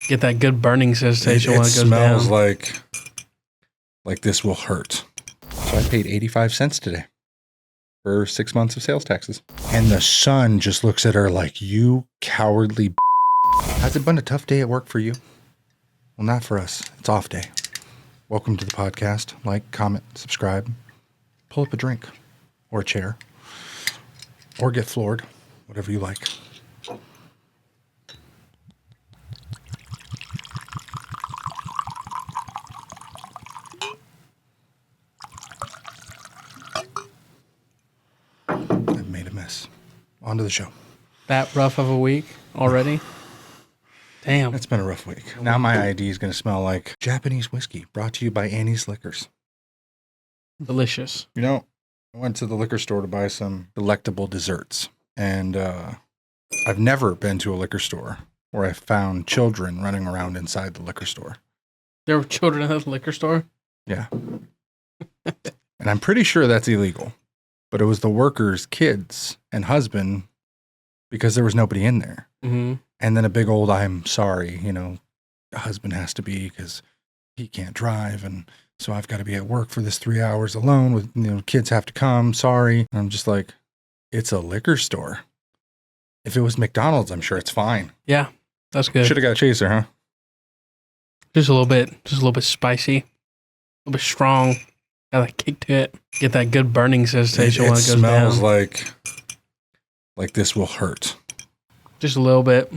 Get that good burning sensation when it goes smells down. like this will hurt. So I paid 85 cents today for 6 months of sales taxes. And the son just looks at her like, you cowardly. Has it been a tough day at work for you? Well, not for us. It's off day. Welcome to the podcast. Like, comment, subscribe. Pull up a drink or a chair or get floored, whatever you like. I've made a mess. On to the show. That rough of a week already? Damn. It's been a rough week. Now my ID is going to smell like Japanese whiskey, brought to you by Annie's Liquors. Delicious. You know, I went to the liquor store to buy some delectable desserts. And I've never been to a liquor store where I found children running around inside the liquor store. There were children at the liquor store? Yeah. And I'm pretty sure that's illegal. But it was the workers' kids and husband because there was nobody in there. Mm-hmm. And then a big old, I'm sorry, husband has to be because he can't drive. And so I've got to be at work for this 3 hours alone with, kids have to come. Sorry. And I'm just like, it's a liquor store. If it was McDonald's, I'm sure it's fine. Yeah, that's good. Should have got a chaser, huh? Just a little bit spicy, a little bit strong. Got that kick to it. Get that good burning sensation when it goes down. It smells like this will hurt. Just a little bit.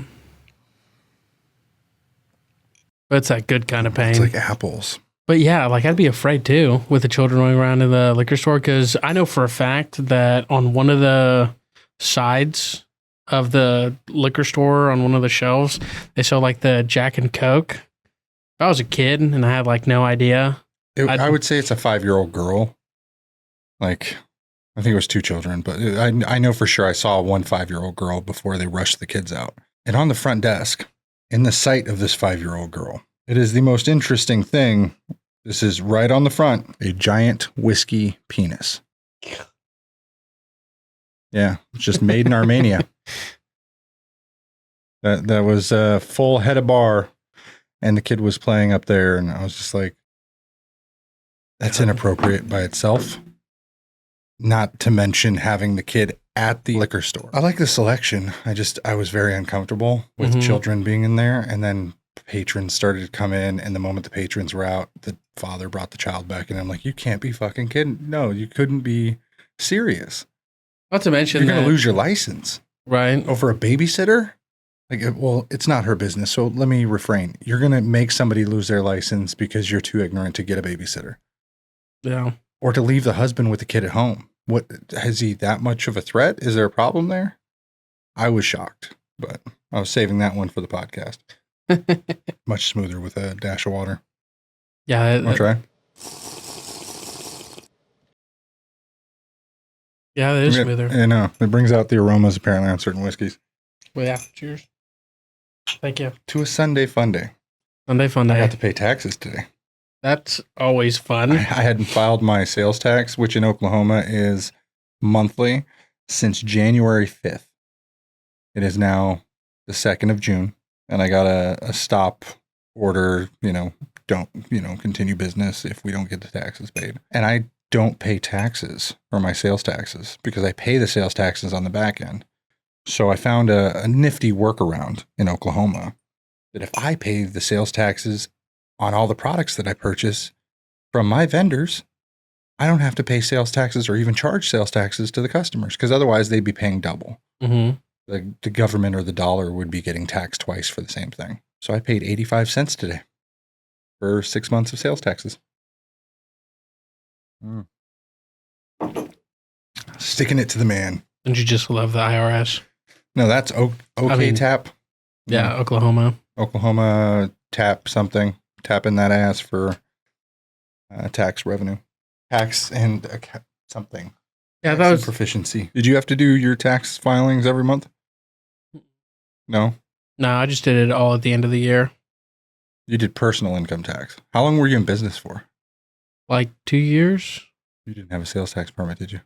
But it's that good kind of pain. It's like apples. But yeah, I'd be afraid too with the children running around in the liquor store because I know for a fact that on one of the sides of the liquor store, on one of the shelves, they sell the Jack and Coke. If I was a kid and I had no idea. I would say it's a 5-year-old girl. I think it was 2 children, but I know for sure I saw one 5-year-old girl before they rushed the kids out. And on the front desk, in the sight of this 5-year-old girl, it is the most interesting thing. This is right on the front, a giant whiskey penis. Yeah, it's just made in Armenia. That was a full head of bar, and the kid was playing up there, and I was just like, that's inappropriate by itself. Not to mention having the kid at the liquor store. I like the selection. I was very uncomfortable with children being in there. And then patrons started to come in. And the moment the patrons were out, the father brought the child back. And I'm like, you can't be fucking kidding. No, you couldn't be serious. Not to mention you're going to lose your license. Right. Over a babysitter? It's not her business. So let me refrain. You're going to make somebody lose their license because you're too ignorant to get a babysitter. Yeah. Or to leave the husband with the kid at home. What, has he that much of a threat? Is there a problem there? I was shocked, but I was saving that one for the podcast. Much smoother with a dash of water. Yeah. I'll try. Yeah, it is smoother. I know. It brings out the aromas apparently on certain whiskeys. Well, yeah. Cheers. Thank you. To a Sunday fun day. Sunday fun day. I got to pay taxes today. That's always fun. I hadn't filed my sales tax, which in Oklahoma is monthly, since January 5th. It is now the 2nd of June, and I got a stop order, don't continue business if we don't get the taxes paid. And I don't pay taxes for my sales taxes because I pay the sales taxes on the back end. So I found a nifty workaround in Oklahoma that if I pay the sales taxes on all the products that I purchase from my vendors, I don't have to pay sales taxes or even charge sales taxes to the customers because otherwise they'd be paying double. Mm-hmm. The government or the dollar would be getting taxed twice for the same thing. So I paid 85 cents today for 6 months of sales taxes. Sticking it to the man. Don't you just love the IRS? No, that's Tap. Yeah, Oklahoma. Oklahoma Tap something. Tapping that ass for tax revenue. Tax and something. Yeah, tax that was proficiency. Did you have to do your tax filings every month? No? No, I just did it all at the end of the year. You did personal income tax. How long were you in business for? 2 years. You didn't have a sales tax permit, did you?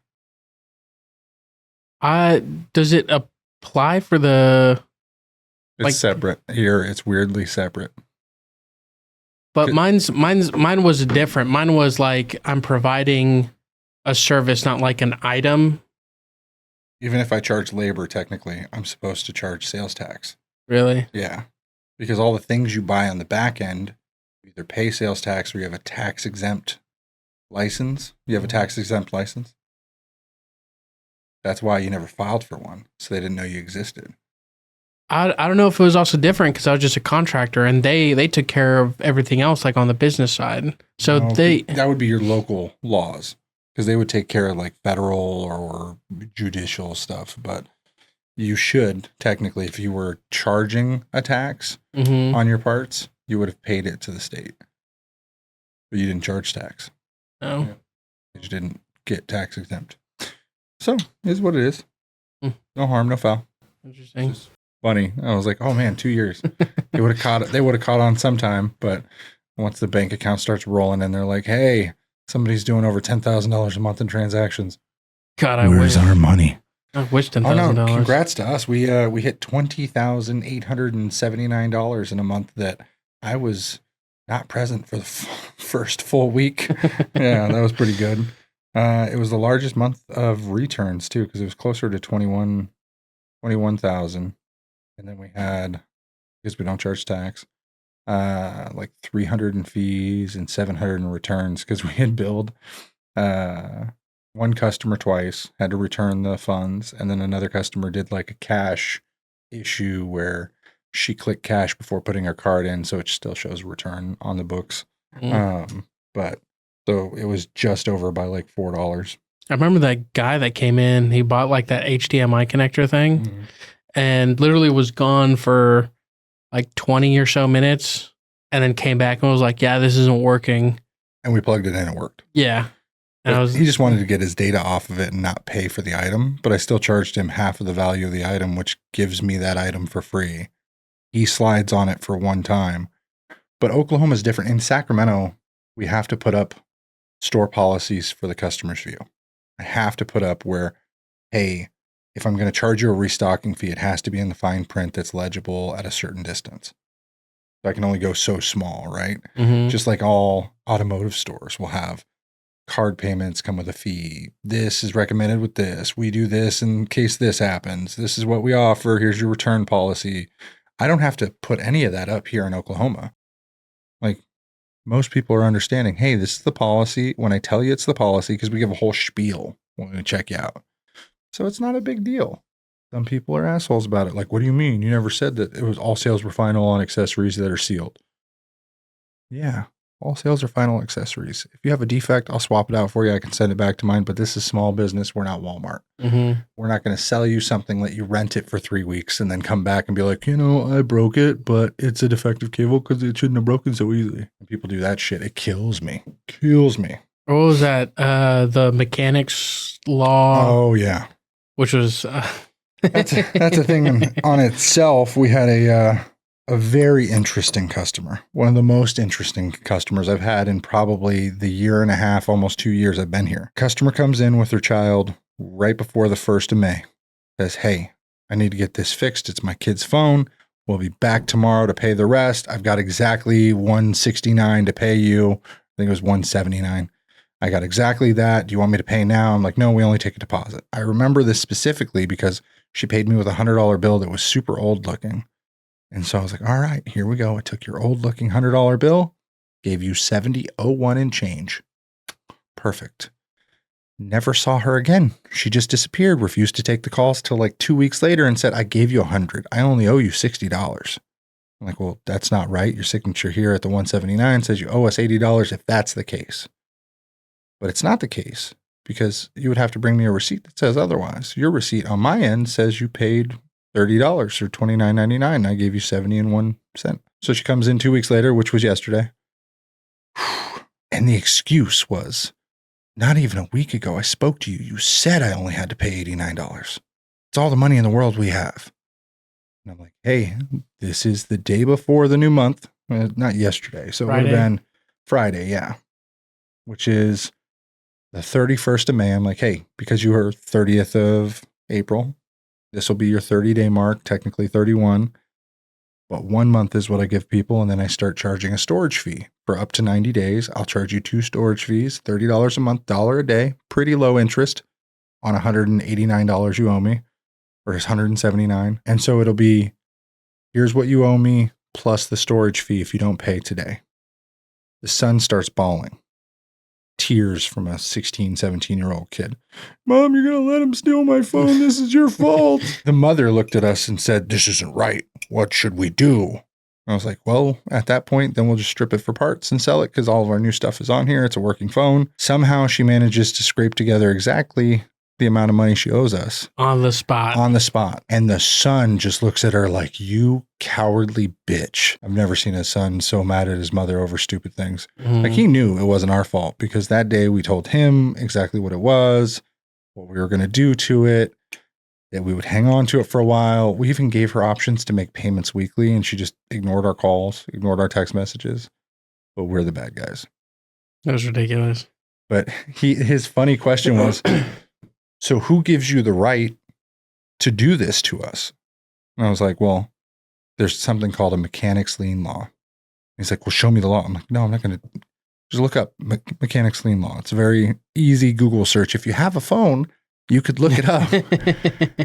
Does it apply for the It's Like- separate. Here, it's weirdly separate. But mine was different. Mine was like I'm providing a service, not like an item. Even if I charge labor, technically, I'm supposed to charge sales tax. Really? Yeah. Because all the things you buy on the back end, you either pay sales tax or you have a tax exempt license. You have a tax exempt license. That's why you never filed for one. So they didn't know you existed. I don't know if it was also different because I was just a contractor and they took care of everything else like on the business side. So No, they that would be your local laws because they would take care of like federal or judicial stuff. But you should technically, if you were charging a tax Mhm. on your parts, you would have paid it to the state. But you didn't charge tax. No. Yeah. You didn't get tax exempt. So it is what it is. No harm, no foul. Interesting. Just funny. I was like, oh man, 2 years. They would have caught it. They would have caught on sometime. But once the bank account starts rolling and they're like, hey, somebody's doing over $10,000 a month in transactions. God, I Where's wish. our money? I wish Oh $10,000. no! Congrats to us. We hit $20,879 in a month that I was not present for the first full week. Yeah, that was pretty good. It was the largest month of returns too, because it was closer to 21,000, and then we had, because we don't charge tax, like 300 in fees and 700 in returns because we had billed one customer twice, had to return the funds, and then another customer did like a cash issue where she clicked cash before putting her card in, so it still shows return on the books. But so it was just over by like $4. I remember that guy that came in, he bought like that HDMI connector thing and literally was gone for like 20 or so minutes and then came back and was like, yeah, this isn't working. And we plugged it in, it worked. Yeah. And But he just wanted to get his data off of it and not pay for the item, but I still charged him half of the value of the item, which gives me that item for free. He slides on it for one time. But Oklahoma is different. In Sacramento, we have to put up store policies for the customer's view. I have to put up where, hey, if I'm going to charge you a restocking fee, it has to be in the fine print that's legible at a certain distance. So I can only go so small, right? Just like all automotive stores will have card payments come with a fee. This is recommended with this. We do this in case this happens. This is what we offer. Here's your return policy. I don't have to put any of that up here in Oklahoma. Like most people are understanding, hey, this is the policy. When I tell you it's the policy, because we give a whole spiel when we check you out. So it's not a big deal. Some people are assholes about it. Like, what do you mean? You never said that it was all sales were final on accessories that are sealed. Yeah. All sales are final accessories. If you have a defect, I'll swap it out for you. I can send it back to mine, but this is small business. We're not Walmart. We're not going to sell you something, let you rent it for 3 weeks and then come back and be like, I broke it, but it's a defective cable because it shouldn't have broken so easily. When people do that shit, it kills me. Kills me. What was that? The mechanics law, Oh, yeah. which was... That's a thing on itself. We had a very interesting customer. One of the most interesting customers I've had in probably the year and a half, almost 2 years I've been here. Customer comes in with her child right before the 1st of May. Says, hey, I need to get this fixed. It's my kid's phone. We'll be back tomorrow to pay the rest. I've got exactly $169 to pay you. I think it was $179. I got exactly that. Do you want me to pay now? I'm like, no, we only take a deposit. I remember this specifically because she paid me with a $100 bill that was super old looking. And so I was like, all right, here we go. I took your old looking $100 bill, gave you $70.01 and change. Perfect. Never saw her again. She just disappeared, refused to take the calls till like 2 weeks later and said, I gave you $100. I only owe you $60. I'm like, well, that's not right. Your signature here at the $179 says you owe us $80 if that's the case. But it's not the case because you would have to bring me a receipt that says otherwise. Your receipt on my end says you paid $30 or $29.99. I gave you 70.01 cents. So she comes in 2 weeks later, which was yesterday. And the excuse was, not even a week ago, I spoke to you. You said I only had to pay $89. It's all the money in the world we have. And I'm like, hey, this is the day before the new month. Not yesterday. So Friday. it would have been Friday. Yeah. Which is the 31st of May. I'm like, hey, because you were 30th of April, this will be your 30-day mark, technically 31. But 1 month is what I give people, and then I start charging a storage fee. For up to 90 days, I'll charge you 2 storage fees, $30 a month, $1 a day, pretty low interest on $189 you owe me, or it's $179. And so it'll be, here's what you owe me plus the storage fee if you don't pay today. The son starts bawling. Tears from a 16, 17-year-old kid. Mom, you're going to let him steal my phone. This is your fault. The mother looked at us and said, this isn't right. What should we do? I was like, well, at that point, then we'll just strip it for parts and sell it because all of our new stuff is on here. It's a working phone. Somehow she manages to scrape together exactly the amount of money she owes us. On the spot. On the spot. And the son just looks at her like, you cowardly bitch. I've never seen a son so mad at his mother over stupid things. Like he knew it wasn't our fault because that day we told him exactly what it was, what we were going to do to it, that we would hang on to it for a while. We even gave her options to make payments weekly and she just ignored our calls, ignored our text messages. But we're the bad guys. That was ridiculous. But his funny question was, so who gives you the right to do this to us? And I was like, well, there's something called a mechanic's lien law. He's like, well, show me the law. I'm like, no, I'm not going to. Just look up mechanic's lien law. It's a very easy Google search. If you have a phone, you could look it up.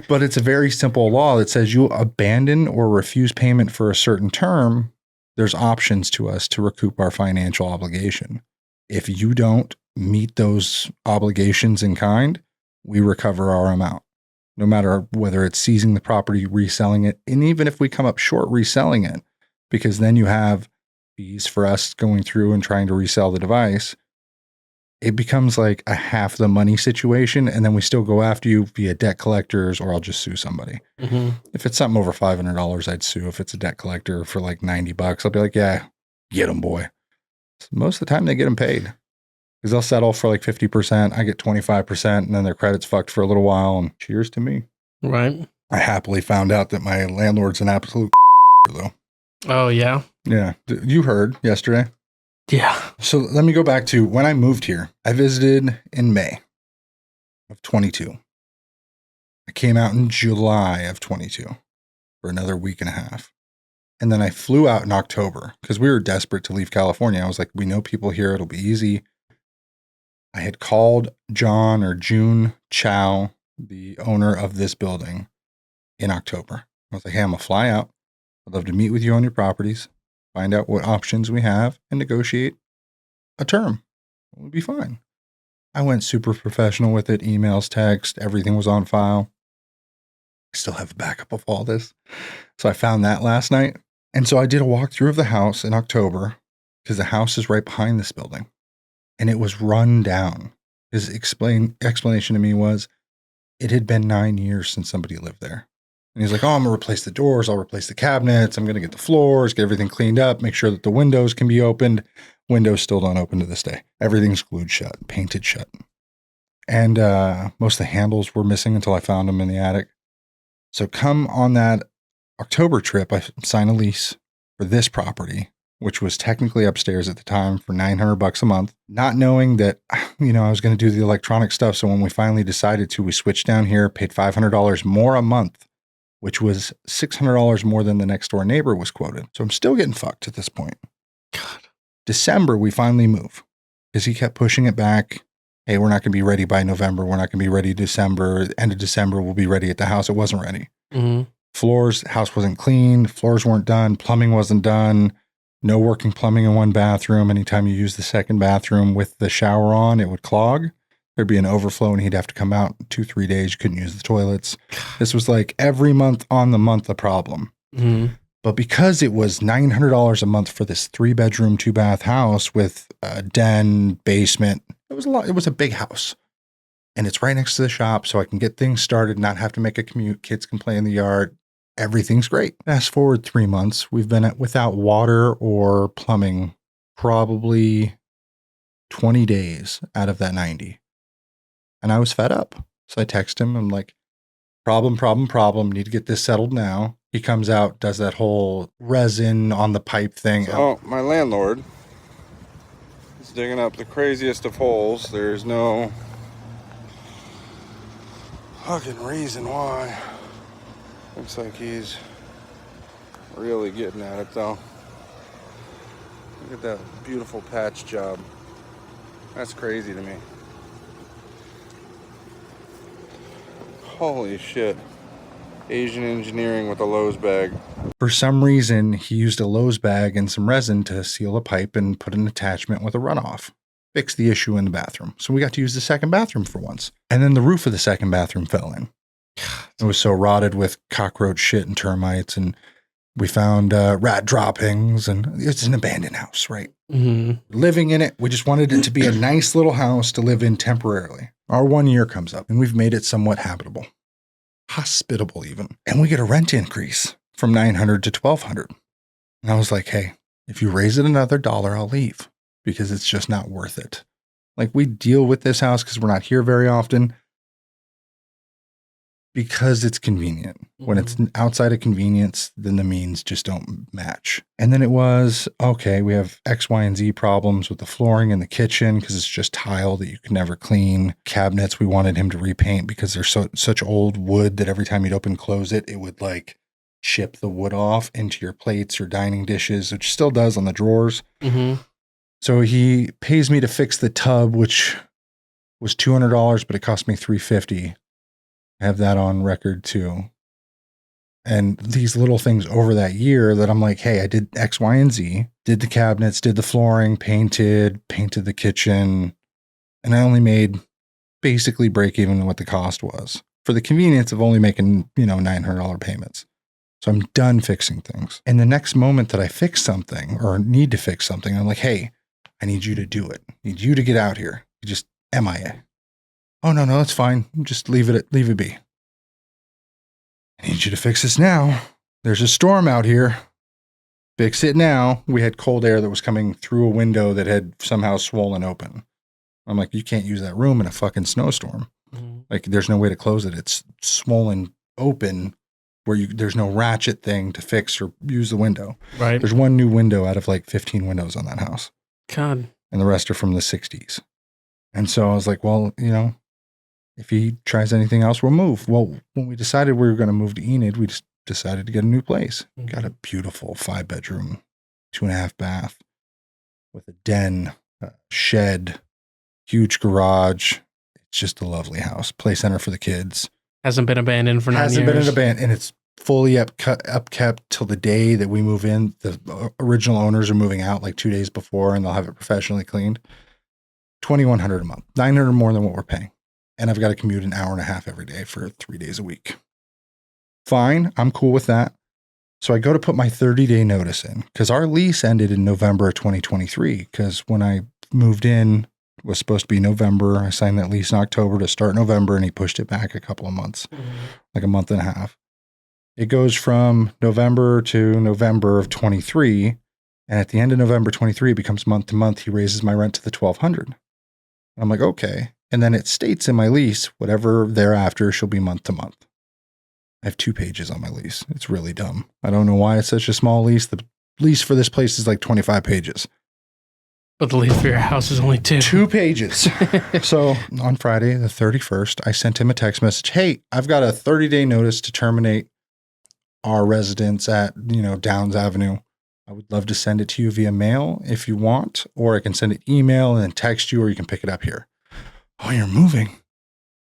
But it's a very simple law that says you abandon or refuse payment for a certain term. There's options to us to recoup our financial obligation. If you don't meet those obligations in kind, we recover our amount, no matter whether it's seizing the property, reselling it, and even if we come up short reselling it, because then you have fees for us going through and trying to resell the device, it becomes like a half the money situation, and then we still go after you via debt collectors, or I'll just sue somebody. If it's something over $500, I'd sue. If it's a debt collector for like $90, I'll be like, yeah, get them, boy. Most of the time they get them paid. Because they'll settle for like 50%. I get 25%, and then their credit's fucked for a little while. And cheers to me. Right. I happily found out that my landlord's an absolute though. Oh, yeah? Yeah. You heard yesterday. Yeah. So let me go back to when I moved here. I visited in May of 22. I came out in July of 22 for another week and a half. And then I flew out in October because we were desperate to leave California. I was like, we know people here. It'll be easy. I had called John or June Chow, the owner of this building, in October. I was like, hey, I'm going to fly out. I'd love to meet with you on your properties, find out what options we have, and negotiate a term. It would be fine. I went super professional with it. Emails, text, everything was on file. I still have a backup of all this. So I found that last night. And so I did a walkthrough of the house in October because the house is right behind this building. And it was run down. His explanation to me was it had been 9 years since somebody lived there. And he's like, oh, I'm going to replace the doors. I'll replace the cabinets. I'm going to get the floors, get everything cleaned up, make sure that the windows can be opened. Windows still don't open to this day. Everything's glued shut, painted shut. And most of the handles were missing until I found them in the attic. So come on that October trip, I signed a lease for this property, which was technically upstairs at the time for $900 a month, not knowing that, I was going to do the electronic stuff. So when we finally decided to, we switched down here, paid $500 more a month, which was $600 more than the next door neighbor was quoted. So I'm still getting fucked at this point. God. December, we finally move because he kept pushing it back. Hey, we're not going to be ready by November. We're not going to be ready December. End of December, we'll be ready at the house. It wasn't ready. Floors, house wasn't clean. Floors weren't done. Plumbing wasn't done. No working plumbing in one bathroom. Anytime you use the second bathroom with the shower on, it would clog. There'd be an overflow and he'd have to come out 2-3 days. You couldn't use the toilets. This was like every month on the month a problem. But because it was $900 a month for this 3-bedroom, 2-bath house with a den, basement, it was a lot. It was a big house. And it's right next to the shop, so I can get things started, not have to make a commute. Kids can play in the yard. Everything's great. Fast forward 3 months, we've been without water or plumbing probably 20 days out of that 90. And I was fed up. So I text him. I'm like, problem. Need to get this settled now. He comes out, does that whole resin on the pipe thing. So my landlord is digging up the craziest of holes. There's no fucking reason why. Looks like he's Really getting at it though. Look at that beautiful patch job. That's crazy to me. Holy shit. Asian engineering with a Lowe's bag. For some reason, he used a Lowe's bag and some resin to seal a pipe and put an attachment with a runoff. Fix the issue in the bathroom. So we got to use the second bathroom for once. And then the roof of the second bathroom fell in. It was so rotted with cockroach shit and termites, and we found rat droppings, and it's an abandoned house, right? Mm-hmm. Living in it, we just wanted it to be a nice little house to live in temporarily. Our 1 year comes up, and we've made it somewhat habitable. Hospitable even. And we get a rent increase from $900 to $1,200. And I was like, hey, if you raise it another $1, I'll leave because it's just not worth it. Like, we deal with this house because we're not here very often because it's convenient. When it's outside of convenience, then the means just don't match. And then it was, okay, we have X, Y, and Z problems with the flooring in the kitchen because it's just tile that you can never clean. Cabinets, we wanted him to repaint because they're such old wood that every time you'd open and close it, it would like chip the wood off into your plates or dining dishes, which still does on the drawers. Mm-hmm. So he pays me to fix the tub, which was $200, but it cost me $350. I have that on record too. And these little things over that year that I'm like, hey, I did X, Y, and Z, did the cabinets, did the flooring, painted the kitchen. And I only made basically break even what the cost was for the convenience of only making, $900 payments. So I'm done fixing things. And the next moment that I fix something or need to fix something, I'm like, hey, I need you to do it. I need you to get out here. You just MIA. Oh, no, it's fine. Just leave it be. I need you to fix this now. There's a storm out here. Fix it now. We had cold air that was coming through a window that had somehow swollen open. I'm like, you can't use that room in a fucking snowstorm. Mm-hmm. Like, there's no way to close it. It's swollen open where there's no ratchet thing to fix or use the window. Right. There's one new window out of like 15 windows on that house. God. And the rest are from the 60s. And so I was like, well, if he tries anything else, we'll move. Well, when we decided we were going to move to Enid, we just decided to get a new place. Mm-hmm. Got a beautiful 5-bedroom, 2.5 bath with a den, a shed, huge garage. It's just a lovely house. Play center for the kids. Hasn't been abandoned for 9 years. Hasn't been abandoned, and it's fully upkept till the day that we move in. The original owners are moving out like 2 days before, and they'll have it professionally cleaned. $2,100 a month, $900 more than what we're paying. And I've got to commute an hour and a half every day for 3 days a week. Fine, I'm cool with that. So I go to put my 30-day notice in because our lease ended in November of 2023 because when I moved in, it was supposed to be November. I signed that lease in October to start November, and he pushed it back a couple of months, like a month and a half. It goes from November to November of 23, and at the end of November 23, it becomes month to month. He raises my rent to the $1,200. I'm like, okay. And then it states in my lease, whatever thereafter shall be month to month. I have 2 pages on my lease. It's really dumb. I don't know why it's such a small lease. The lease for this place is like 25 pages. But the lease for your house is only 2. 2 pages. So on Friday, the 31st, I sent him a text message. Hey, I've got a 30-day notice to terminate our residence at, Downs Avenue. I would love to send it to you via mail if you want, or I can send it email and then text you, or you can pick it up here. Oh, you're moving.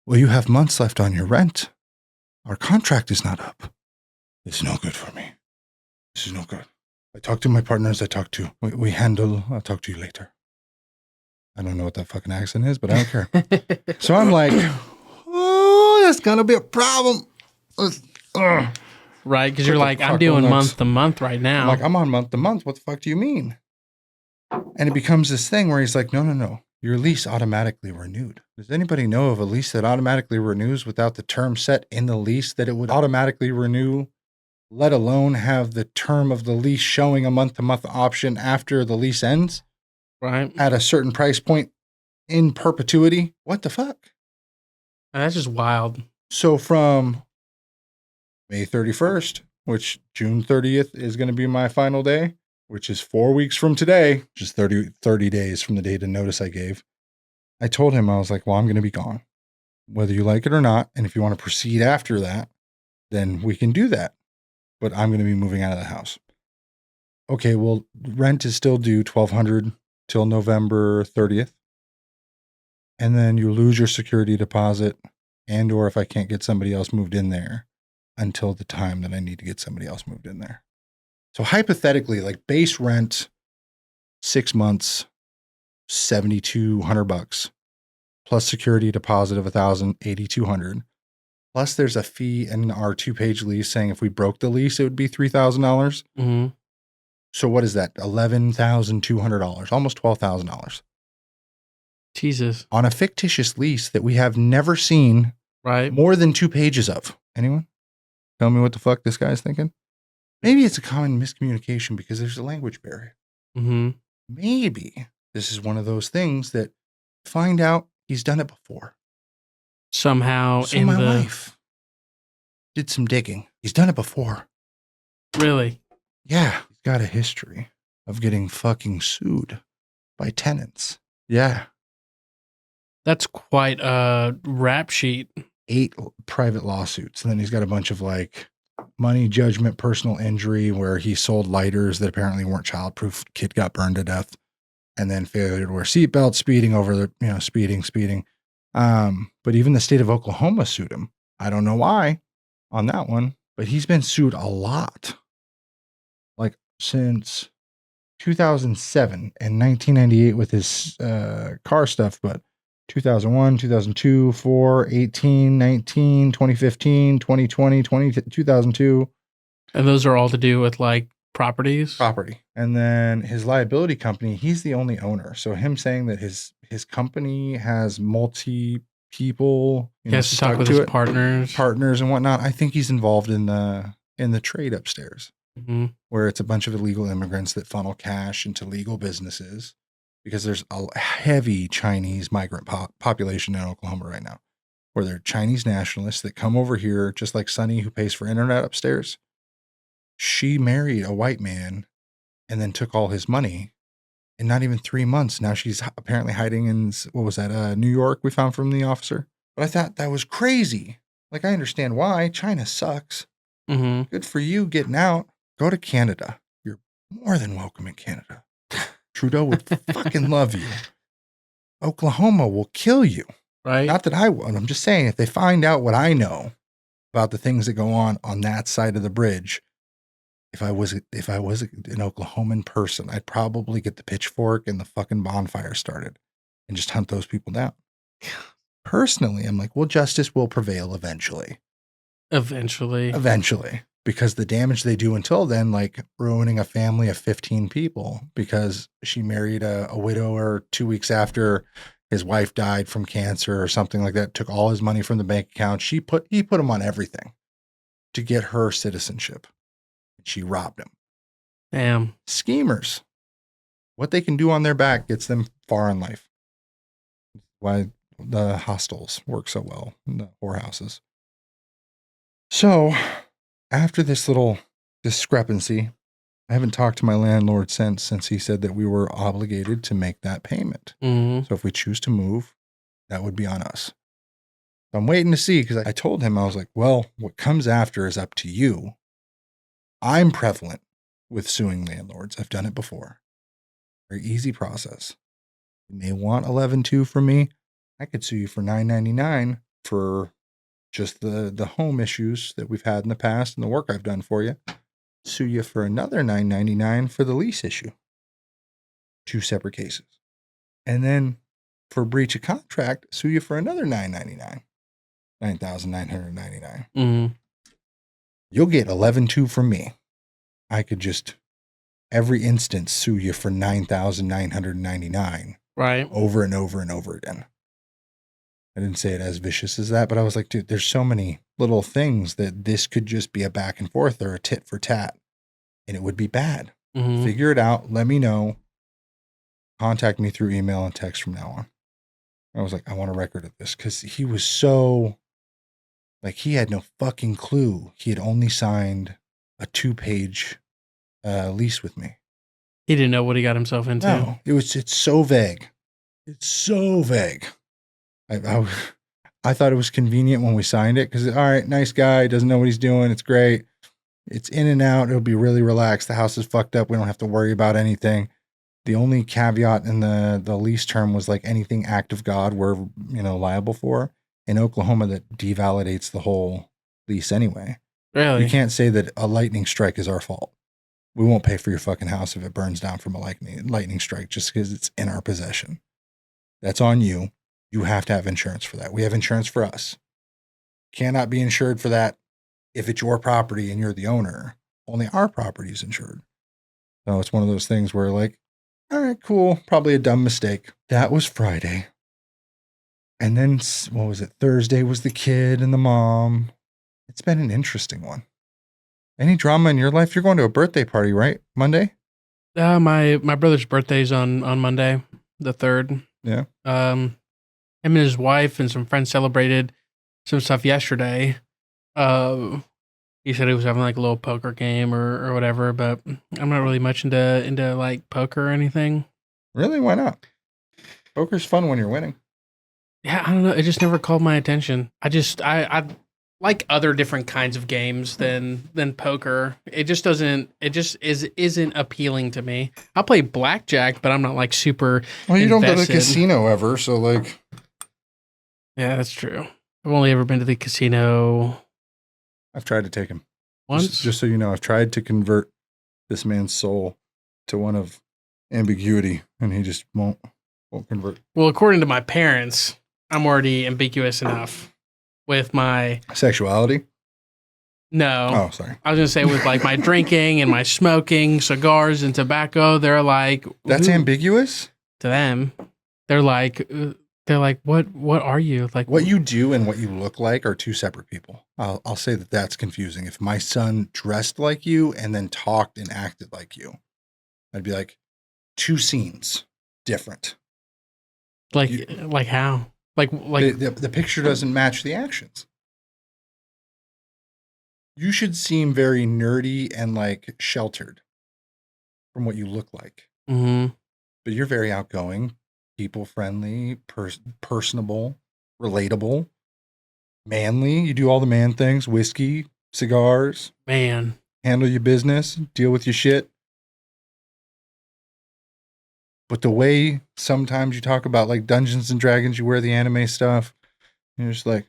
Well, you have months left on your rent. Our contract is not up. It's no good for me. This is no good. I talk to my partners. I'll talk to you later. I don't know what that fucking accent is, but I don't care. So I'm like, oh, that's going to be a problem. Right, because you're like, I'm doing month to month right now. I'm like, I'm on month to month. What the fuck do you mean? And it becomes this thing where he's like, no. Your lease automatically renewed. Does anybody know of a lease that automatically renews without the term set in the lease that it would automatically renew, let alone have the term of the lease showing a month-to-month option after the lease ends? Right. At a certain price point in perpetuity? What the fuck? That's just wild. So from May 31st, which June 30th is going to be my final day, which is 4 weeks from today, just 30 days from the date of notice I gave. I told him, I was like, well, I'm going to be gone, whether you like it or not. And if you want to proceed after that, then we can do that. but I'm going to be moving out of the house. Okay, well, rent is still due $1,200 till November 30th. And then you lose your security deposit, and or if I can't get somebody else moved in there until the time that I need to get somebody else moved in there. So hypothetically, like base rent, 6 months, $7,200 plus security deposit of $1,000, $8,200. Plus there's a fee in our 2-page lease saying if we broke the lease, it would be $3,000. Mm-hmm. So what is that? $11,200, almost $12,000 Jesus. on a fictitious lease that we have never seen Right. more than 2 pages of. Anyone? Tell me what the fuck this guy's thinking? Maybe it's a common miscommunication because there's a language barrier. Mm-hmm. Maybe this is one of those things that find out he's done it before. Somehow So in my the wife did some digging. He's done it before. really. Yeah. He's got a history of getting fucking sued by tenants. Yeah. That's quite a rap sheet. 8 private lawsuits. And then he's got a bunch of like money judgment, personal injury, where he sold lighters that apparently weren't childproof. Kid got burned to death. And then failure to wear seatbelts, speeding over the, speeding. But even the state of Oklahoma sued him. I don't know why on that one, but he's been sued a lot. Like since 2007 and 1998 with his car stuff, but 2001, 2002, 4, 18, 19, 2015, 2020, 2002. And those are all to do with like properties. Property. And then his liability company, he's the only owner. So him saying that his company has multi people, He has to talk with his partners and whatnot. I think he's involved in the trade upstairs, Mm-hmm. where it's a bunch of illegal immigrants that funnel cash into legal businesses, because there's a heavy Chinese migrant population in Oklahoma right now, where they're Chinese nationalists that come over here, just like Sunny, who pays for internet upstairs. She married a white man and then took all his money in not even 3 months. Now she's apparently hiding in, what was that, New York, we found from the officer. But I thought that was crazy. Like, I understand why. China sucks. Mm-hmm. Good for you getting out. Go to Canada. You're more than welcome in Canada. Trudeau would fucking love you. Oklahoma will kill you. Right. Not that I would. I'm just saying, if they find out what I know about the things that go on that side of the bridge, if I was an Oklahoman person, I'd probably get the pitchfork and the fucking bonfire started and just hunt those people down. Personally, I'm like, well, justice will prevail eventually. Eventually. Because the damage they do until then, like ruining a family of 15 people because she married a widower 2 weeks after his wife died from cancer or something like that, took all his money from the bank account. He put him on everything to get her citizenship. She robbed him. Damn. Schemers. What they can do on their back gets them far in life. Why the hostels work so well in the whorehouses. So, after this little discrepancy, I haven't talked to my landlord since he said that we were obligated to make that payment. Mm-hmm. So if we choose to move, that would be on us. So I'm waiting to see, because I told him, I was like, well, what comes after is up to you. I'm prevalent with suing landlords. I've done it before. Very easy process. You may want 11.2 from me. I could sue you for $9.99 for just the home issues that we've had in the past and the work I've done for you. Sue you for another $9.99 for the lease issue. 2 separate cases. And then for breach of contract, sue you for another $9.99. $9,999. Mm-hmm. You'll get 11.2 from me. I could just every instance sue you for $9,999. Right. Over and over and over again. I didn't say it as vicious as that, but I was like, dude, there's so many little things that this could just be a back and forth or a tit for tat, and it would be bad. Mm-hmm. Figure it out. Let me know. Contact me through email and text from now on. I was like, I want a record of this, because he was so, like, he had no fucking clue. He had only signed a 2-page lease with me. He didn't know what he got himself into. No, it's so vague. It's so vague. I thought it was convenient when we signed it, because, all right, nice guy, doesn't know what he's doing. It's great. It's in and out. It'll be really relaxed. The house is fucked up. We don't have to worry about anything. The only caveat in the lease term was like anything act of God we're, liable for. In Oklahoma, that devalidates the whole lease anyway. Really? You can't say that a lightning strike is our fault. We won't pay for your fucking house if it burns down from a lightning strike just because it's in our possession. That's on you. You have to have insurance for that. We have insurance for us. Cannot be insured for that if it's your property and you're the owner. Only our property is insured. So it's one of those things where like, all right, cool. Probably a dumb mistake. That was Friday. And then, what was it? Thursday was the kid and the mom. It's been an interesting one. Any drama in your life? You're going to a birthday party, right? Monday? My brother's birthday's on Monday, the 3rd. Yeah. Him and his wife and some friends celebrated some stuff yesterday. He said he was having like a little poker game or whatever, but I'm not really much into like poker or anything. Really? Why not? Poker's fun when you're winning. Yeah, I don't know. It just never called my attention. I like other different kinds of games than poker. It just isn't appealing to me. I'll play blackjack, but I'm not like super Well, you don't go to invested. the casino ever, so like. Yeah, that's true. I've only ever been to the casino I've tried to take him. once. Just so you know, I've tried to convert this man's soul to one of ambiguity, and he just won't convert. Well, according to my parents, I'm already ambiguous enough with my Sexuality? no. Oh, sorry. I was gonna say with like my drinking and my smoking, cigars and tobacco. They're like That's "Ooh," ambiguous? to them. They're like what are you like? What you do and what you look like are two separate people. I'll say that that's confusing. If my son dressed like you and then talked and acted like you, I'd be like, two scenes, different. like how like The picture doesn't match the actions. You should seem very nerdy and like sheltered from what you look like. mhm. But you're very outgoing, people friendly, personable, relatable, manly. You do all the man things: whiskey, cigars, Man. handle your business, deal with your shit. But the way sometimes you talk about like Dungeons and Dragons, you wear the anime stuff, and you're just like,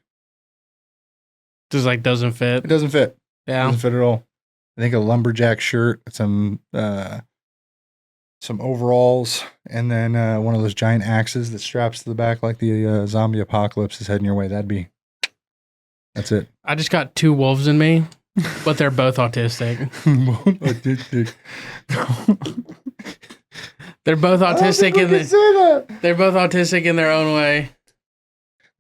Just like doesn't fit. it doesn't fit. Yeah. Doesn't fit at all. I think a lumberjack shirt, some overalls, and then one of those giant axes that straps to the back like the zombie apocalypse is heading your way. That's it. I just got two wolves in me, but they're both autistic. They're both autistic they're both autistic in their own way.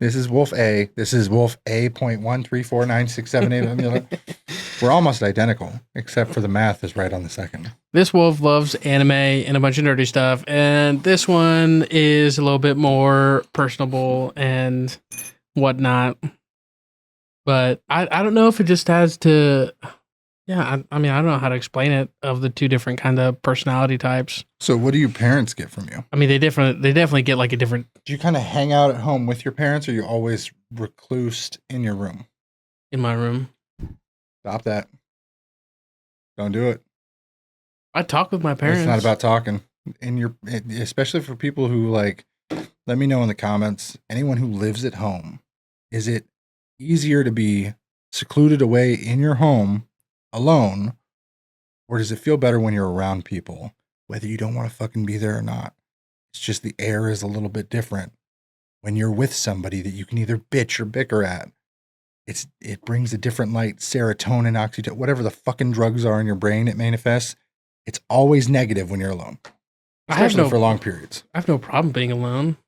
This is Wolf A. This is Wolf A.1349678. We're almost identical, except for the math is right on the second. This wolf loves anime and a bunch of nerdy stuff, and this one is a little bit more personable and whatnot. But I don't know if it just has to. Yeah, I mean, I don't know how to explain it of the two different kind of personality types. So what do your parents get from you? I mean, they definitely get like a different. Do you kind of hang out at home with your parents, or are you always reclused in your room? In my room, Stop that. Don't do it. I talk with my parents. It's not about talking. Especially for people who like, let me know in the comments, anyone who lives at home, is it easier to be secluded away in your home alone, or does it feel better when you're around people, whether you don't want to fucking be there or not? It's just the air is a little bit different when you're with somebody that you can either bitch or bicker at. It brings a different light, serotonin, oxytocin, whatever the fucking drugs are in your brain, it manifests. It's always negative when you're alone, especially for long periods. I have no problem being alone.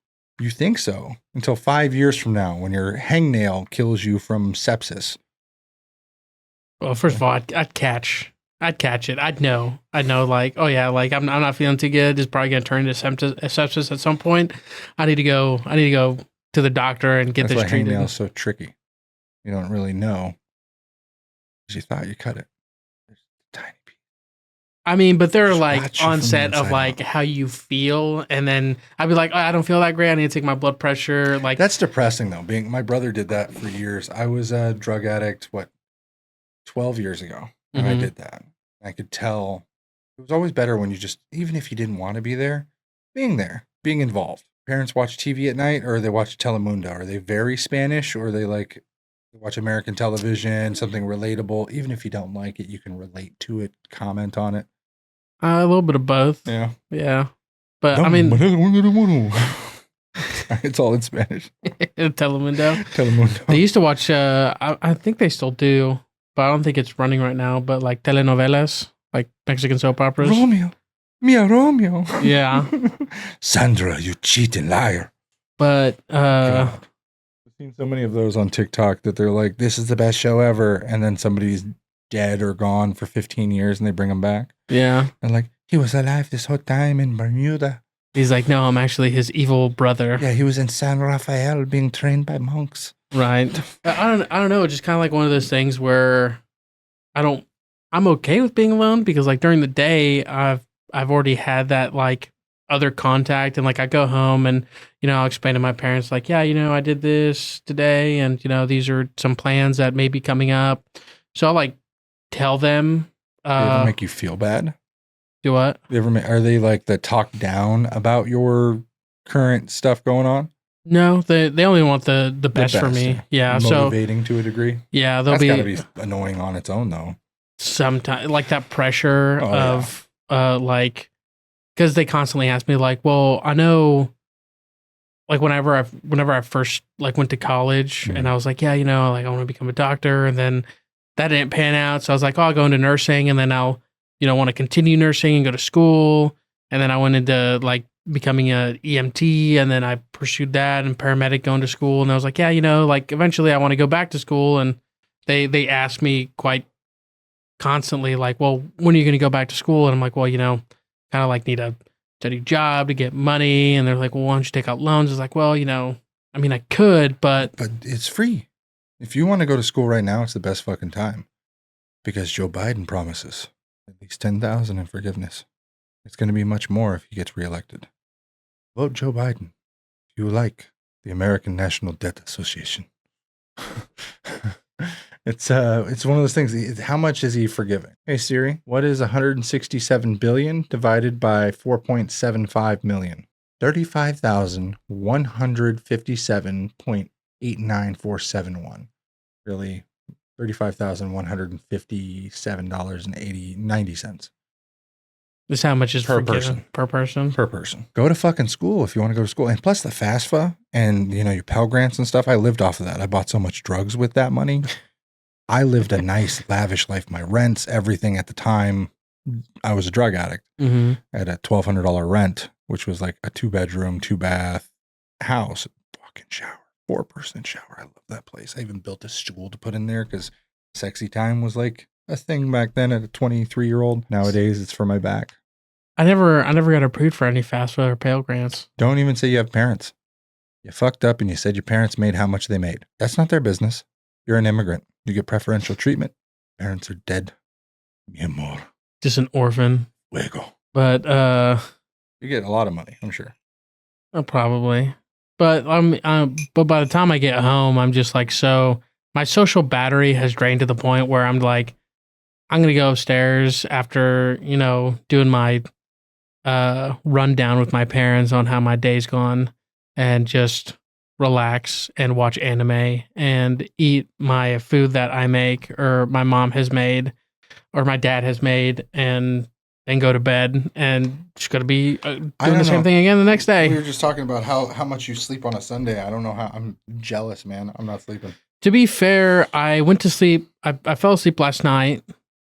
You think so until 5 years from now when your hangnail kills you from sepsis. Well, first of all, I'd catch it. I'd know. Like, oh yeah, like I'm not feeling too good. It's probably gonna turn into sepsis at some point. I need to go to the doctor and get That's this why treated. hangnail's so tricky. You don't really know because you thought you cut it. There's a tiny piece. I mean, but they're Just like watch you from the onset of inside like out. how you feel, and then I'd be like, oh, I don't feel that great. I need to take my blood pressure. Like That's depressing though. My brother did that for years. I was a drug addict, 12 years ago. And I Mhm. did that. I could tell it was always better when you just, even if you didn't want to be there, being involved. Parents watch TV at night or they watch Telemundo. Are they very Spanish or are they like watch American television, something relatable? Even if you don't like it, you can relate to it, comment on it. A little bit of both. Yeah. Yeah. But I mean, it's all in Spanish. Telemundo. Telemundo. They used to watch, I think they still do, but I don't think it's running right now, but like telenovelas, like Mexican soap operas. Romeo. Mia Romeo. Yeah. Sandra, you cheating liar. But, God. I've seen so many of those on TikTok that they're like, this is the best show ever. And then somebody's dead or gone for 15 years and they bring them back. yeah. And like, he was alive this whole time in Bermuda. He's like, no, I'm actually his evil brother. Yeah, he was in San Rafael being trained by monks. Right. I don't know. It's just kind of like one of those things where I'm okay with being alone because like during the day, I've already had that like other contact and like I go home and, I'll explain to my parents like, yeah, I did this today and, these are some plans that may be coming up. So I'll like tell them. They ever make you feel bad? Do what? Are they like the talk down about your current stuff going on? No, they only want the best for me. Yeah. Motivating to a degree. Yeah, That's gotta be annoying on its own though. Sometimes like that pressure of like because they constantly ask me like, well, I know like whenever I first like went to college and I was like, yeah, like I want to become a doctor and then that didn't pan out. So I was like, oh, I'll go into nursing and then I'll want to continue nursing and go to school. And then I went into like becoming a EMT and then I pursued that and paramedic going to school. And I was like, yeah, like eventually I want to go back to school. And they asked me quite constantly like, well, when are you going to go back to school? And I'm like, well, kind of like need a steady job to get money. And they're like, well, why don't you take out loans? It's like, well, I mean, I could, but it's free. If you want to go to school right now, it's the best fucking time because Joe Biden promises at least $10,000 in forgiveness. It's going to be much more if he gets reelected. Vote Joe Biden if you like the American National Debt Association. It's one of those things. How much is he forgiving? Hey Siri, what is 167 billion divided by 4.75 million? 35,157.89471. Really, $35,157.90. this is how much is Per forgiven person. per person. Per person. Go to fucking school if you want to go to school. And plus the FAFSA and, your Pell Grants and stuff, I lived off of that. I bought so much drugs with that money. I lived a nice, lavish life. My rents, everything at the time, I was a drug addict. Mm-hmm. I had a $1,200 rent, which was like a 2-bedroom, 2-bath house. Fucking shower. 4-person shower. I love that place. I even built a stool to put in there because sexy time was like a thing back then at a 23-year-old. Nowadays, it's for my back. I never got approved for any FAFSA or Pell Grants. Don't even say you have parents. You fucked up and you said your parents made how much they made. That's not their business. You're an immigrant. You get preferential treatment. Parents are dead. Mi amor. Just an orphan. Fuego. But You get a lot of money, I'm sure. probably. But but by the time I get home, I'm just like so. My social battery has drained to the point where I'm like, I'm gonna go upstairs after doing my rundown with my parents on how my day's gone, and just relax and watch anime and eat my food that I make or my mom has made or my dad has made, and then go to bed and just got to be doing the same thing again the next day. We were just talking about how much you sleep on a Sunday. I don't know how. I'm jealous, man. I'm not sleeping. To be fair, I went to sleep. I fell asleep last night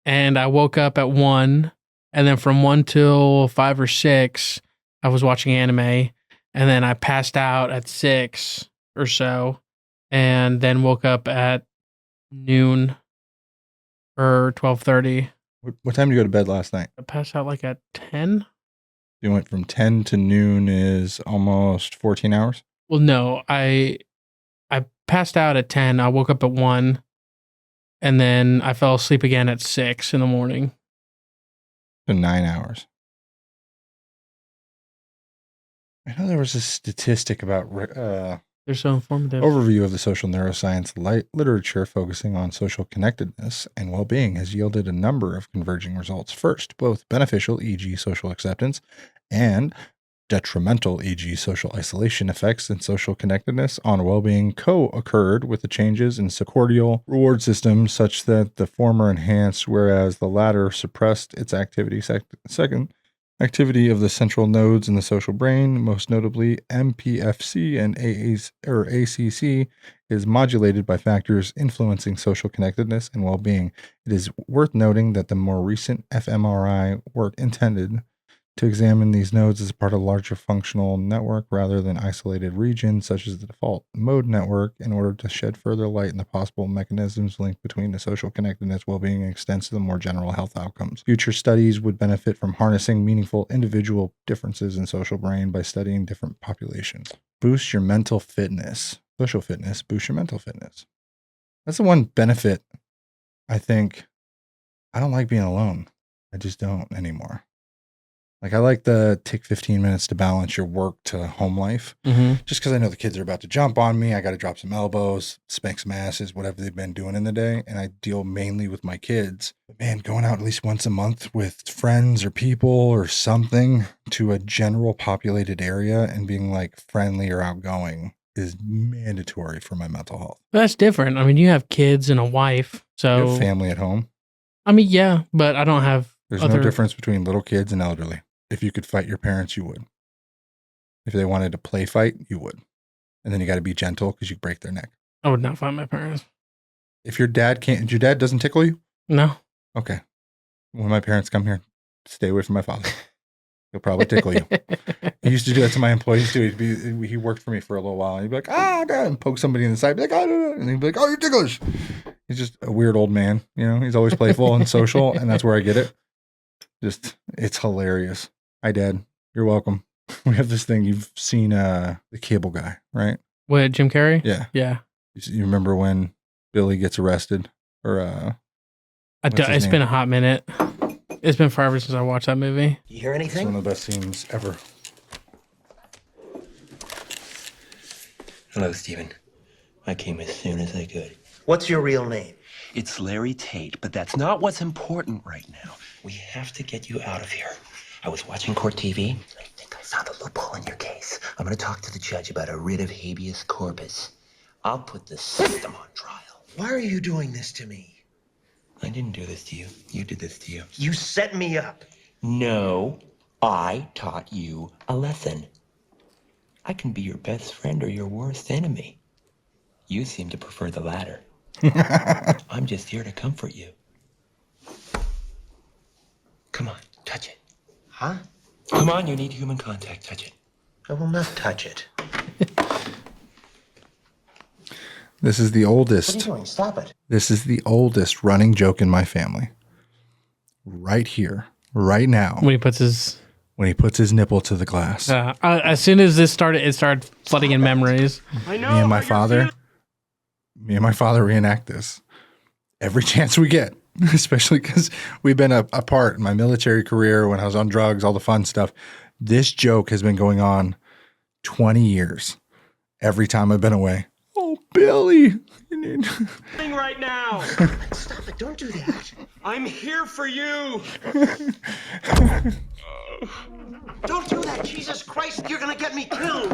and I woke up at 1, and then from 1 till 5 or 6, I was watching anime. And then I passed out at 6 or so, and then woke up at noon or 12:30. What time did you go to bed last night? I passed out like at 10. You went from 10 to noon is almost 14 hours? Well, no, I passed out at 10. I woke up at 1, and then I fell asleep again at 6 in the morning. So 9 hours. I know there was a statistic about They're so informative. Overview of the social neuroscience literature focusing on social connectedness and well-being has yielded a number of converging results. First, both beneficial, e.g. social acceptance, and detrimental, e.g. social isolation effects and social connectedness on well-being co-occurred with the changes in cortical reward systems such that the former enhanced, whereas the latter suppressed its activity. Second, activity of the central nodes in the social brain, most notably MPFC and ACC, is modulated by factors influencing social connectedness and well-being. It is worth noting that the more recent fMRI work intended to examine these nodes as part of a larger functional network rather than isolated regions such as the default mode network in order to shed further light on the possible mechanisms linked between the social connectedness, well-being, and extends to the more general health outcomes. Future studies would benefit from harnessing meaningful individual differences in social brain by studying different populations. Boost your mental fitness. Social fitness, boost your mental fitness. That's the one benefit, I think. I don't like being alone. I just don't anymore. Like, I like the take 15 minutes to balance your work to home life. Just because I know the kids are about to jump on me. I got to drop some elbows, spank some asses, whatever they've been doing in the day. And I deal mainly with my kids. But man, going out at least once a month with friends or people or something to a general populated area and being like friendly or outgoing is mandatory for my mental health. That's different. I mean, you have kids and a wife. So, You have family at home. I mean, yeah, but I don't have There's no difference between little kids and elderly. If you could fight your parents, you would. If they wanted to play fight, you would. And then you got to be gentle because you break their neck. I would not fight my parents. If your dad doesn't tickle you? No. Okay. When my parents come here, stay away from my father. He'll probably tickle you. He used to do that to my employees too. He worked for me for a little while. And he'd be like, God, and poke somebody in the side. Be like, and he'd be like, oh, you're ticklish. He's just a weird old man. You know, he's always playful and social. And that's where I get it. It's hilarious. Hi, Dad. You're welcome. We have this thing. You've seen the Cable Guy, right? What, Jim Carrey? Yeah. Yeah. You remember when Billy gets arrested? Or It's been a hot minute. It's been forever since I watched that movie. You hear anything? It's one of the best scenes ever. Hello, Stephen. I came as soon as I could. What's your real name? It's Larry Tate, but that's not what's important right now. We have to get you out of here. I was watching court TV. I think I found a loophole in your case. I'm going to talk to the judge about a writ of habeas corpus. I'll put the system on trial. Why are you doing this to me? I didn't do this to you. You did this to you. You set me up. No, I taught you a lesson. I can be your best friend or your worst enemy. You seem to prefer the latter. I'm just here to comfort you. Come on, touch it. Huh? Come on, you need human contact. Touch it. I will not touch it. This is the oldest. What are you doing? Stop it. This is the oldest running joke in my family. Right here, right now. When he puts his nipple to the glass. As soon as this started, it started flooding in memories. Me and my father reenact this every chance we get, especially because we've been apart in my military career, when I was on drugs, all the fun stuff. This joke has been going on 20 years. Every time I've been away. Oh, Billy. Right now. Stop it. Don't do that. I'm here for you. Don't do that. Jesus Christ, you're going to get me killed.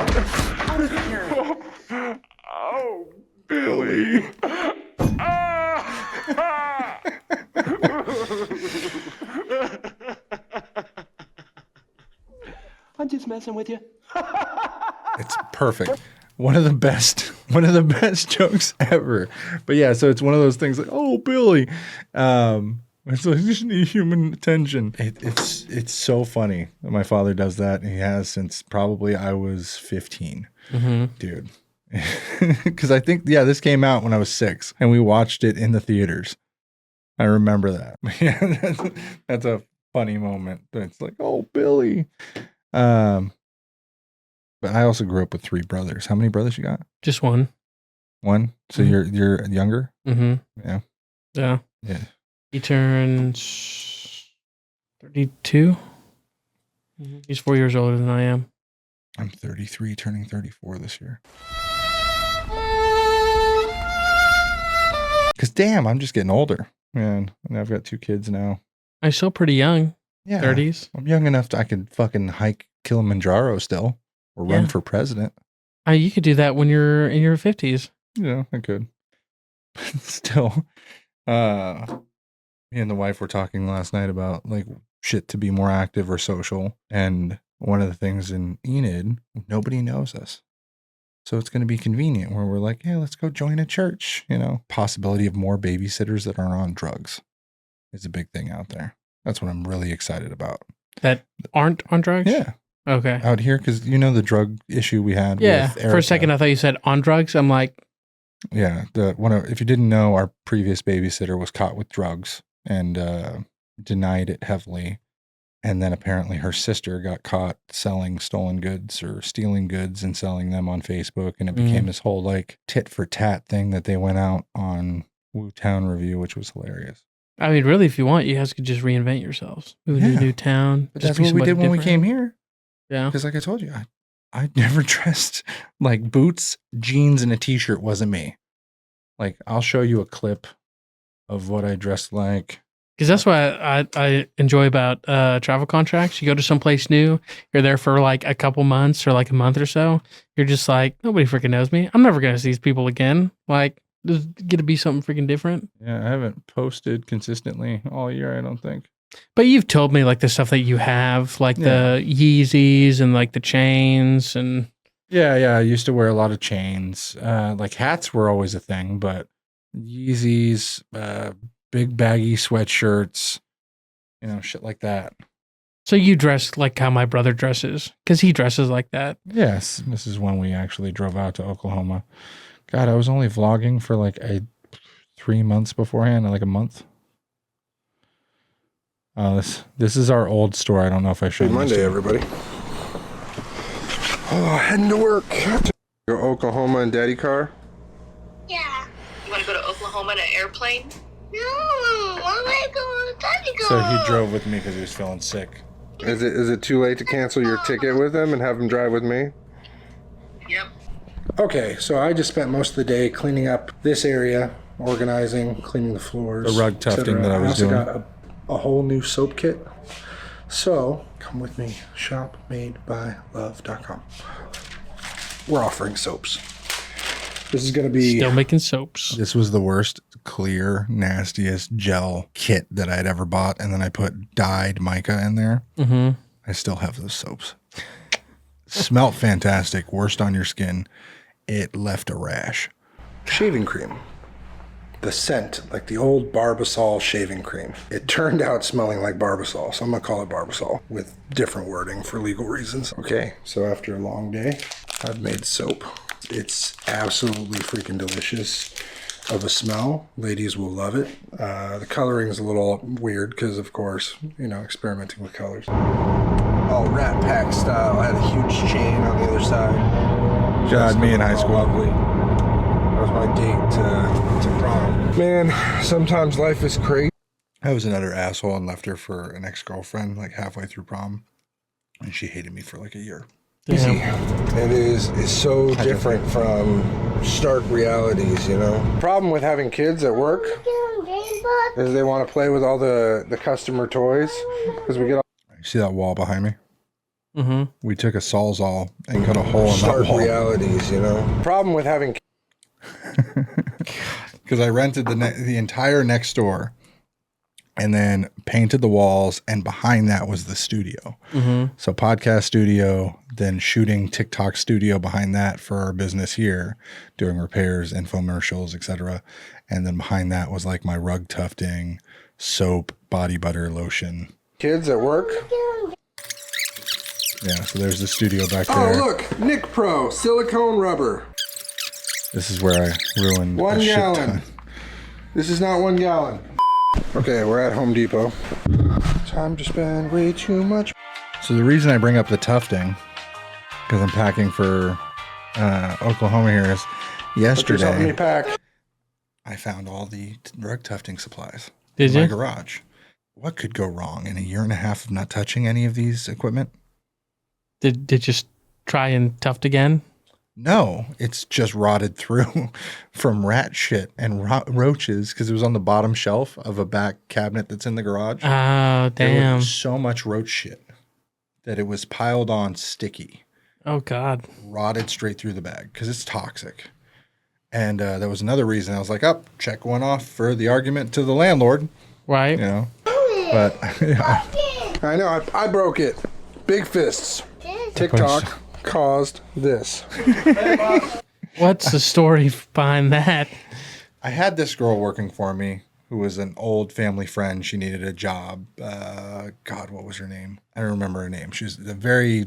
Oh, Billy. I'm just messing with you. It's perfect. One of the best jokes ever. But yeah, so it's one of those things like, oh, Billy. It's like, just need human attention. It's so funny that my father does that. And he has since probably I was 15. Dude. Because I think, this came out when I was 6 and we watched it in the theaters. I remember that. Yeah, that's a funny moment. It's like, oh, Billy. But I also grew up with 3 brothers. How many brothers you got? Just one. One? So you're younger? Mm-hmm. Yeah. Yeah. Yeah. He turns 32. He's 4 years older than I am. I'm 33, turning 34 this year. Because damn, I'm just getting older. Man, and I've got 2 kids now. I'm still pretty young. Yeah. 30s. I'm young enough I could fucking hike Kilimanjaro still or run for president. You could do that when you're in your 50s. Yeah, I could. Still, me and the wife were talking last night about like shit to be more active or social. And one of the things in Enid, nobody knows us. So it's going to be convenient where we're like, hey, let's go join a church. You know, possibility of more babysitters that aren't on drugs is a big thing out there. That's what I'm really excited about. That aren't on drugs? Yeah. Okay. Out here, because you know the drug issue we had. Yeah. With Erica. For a second, I thought you said on drugs. I'm like, yeah. If you didn't know, our previous babysitter was caught with drugs and denied it heavily. And then apparently her sister got caught selling stolen goods or stealing goods and selling them on Facebook. And it became this whole like tit for tat thing that they went out on Woo Town Review, which was hilarious. I mean, really, if you want, you guys could just reinvent yourselves. Move to a new town. But that's what we did when we came here. Yeah. Because like I told you, I never dressed like boots, jeans, and a t-shirt wasn't me. Like, I'll show you a clip of what I dressed like. Because that's what I enjoy about travel contracts. You go to someplace new, you're there for like a couple months or like a month or so. You're just like, nobody freaking knows me. I'm never going to see these people again. Like, there's going to be something freaking different. Yeah, I haven't posted consistently all year, I don't think. But you've told me like the stuff that you have, like the Yeezys and like the chains and. Yeah. I used to wear a lot of chains. Like hats were always a thing, but Yeezys, big baggy sweatshirts, you know, shit like that. So you dress like how my brother dresses, because he dresses like that. Yes, this is when we actually drove out to Oklahoma. God, I was only vlogging for like 3 months beforehand, like a month. This is our old store. I don't know if I showed you. Good Monday, everybody. Oh, heading to work. Go Oklahoma in daddy car? Yeah. You want to go to Oklahoma in an airplane? No, I want to go on daddy car. So he drove with me because he was feeling sick. Is it too late to cancel your ticket with him and have him drive with me? Yep. Okay, so I just spent most of the day cleaning up this area, organizing, cleaning the floors. The rug tufting that I was doing. I also got a whole new soap kit. So come with me, shopmadebylove.com. We're offering soaps. This is going to be... Still making soaps. This was the worst, clear, nastiest gel kit that I'd ever bought. And then I put dyed mica in there. Mm-hmm. I still have those soaps. Smelt fantastic. Worst on your skin. It left a rash. Shaving cream. The scent, like the old Barbasol shaving cream. It turned out smelling like Barbasol, so I'm going to call it Barbasol with different wording for legal reasons. Okay, so after a long day, I've made soap. It's absolutely freaking delicious of a smell. Ladies will love it. The coloring is a little weird because, of course, you know, experimenting with colors. Oh, Rat Pack style. I had a huge chain on the other side. God, me in high school. Lovely. That was my date to prom. Man, sometimes life is crazy. I was another asshole and left her for an ex-girlfriend like halfway through prom. And she hated me for like a year. It is so different from stark realities, you know. Problem with having kids at work is they want to play with all the customer toys because we get all See that wall behind me? Mm-hmm. We took a Sawzall and cut a hole in that stark wall. realities, you know. Problem with having Because I rented the entire next door and then painted the walls, and behind that was the studio. Mm-hmm. So podcast studio, then shooting TikTok studio behind that for our business here, doing repairs, infomercials, etc. And then behind that was like my rug tufting, soap, body butter, lotion. kids at work. Yeah, so there's the studio back Oh, there. look, Nick Pro silicone rubber. This is where I ruined 1 a shit gallon. ton. This is not 1 gallon. Okay, we're at Home Depot. Time to spend way too much. So the reason I bring up the tufting, because I'm packing for Oklahoma here, is Put yourself in yesterday your pack. I found all the rug tufting supplies Did in my you? garage. What could go wrong in a year and a half of not touching any of these equipment? Did just try and tuft again? No, it's just rotted through from rat shit and roaches because it was on the bottom shelf of a back cabinet that's in the garage. Oh, There damn. was so much roach shit that it was piled on sticky. Oh, God. Rotted straight through the bag because it's toxic. And that was another reason I was like, check one off for the argument to the landlord. Right. You know, but yeah. I know, I broke it. Big fists. TikTok caused this. What's the story behind that? I had this girl working for me who was an old family friend. She needed a job. God, what was her name? I don't remember her name. She was a very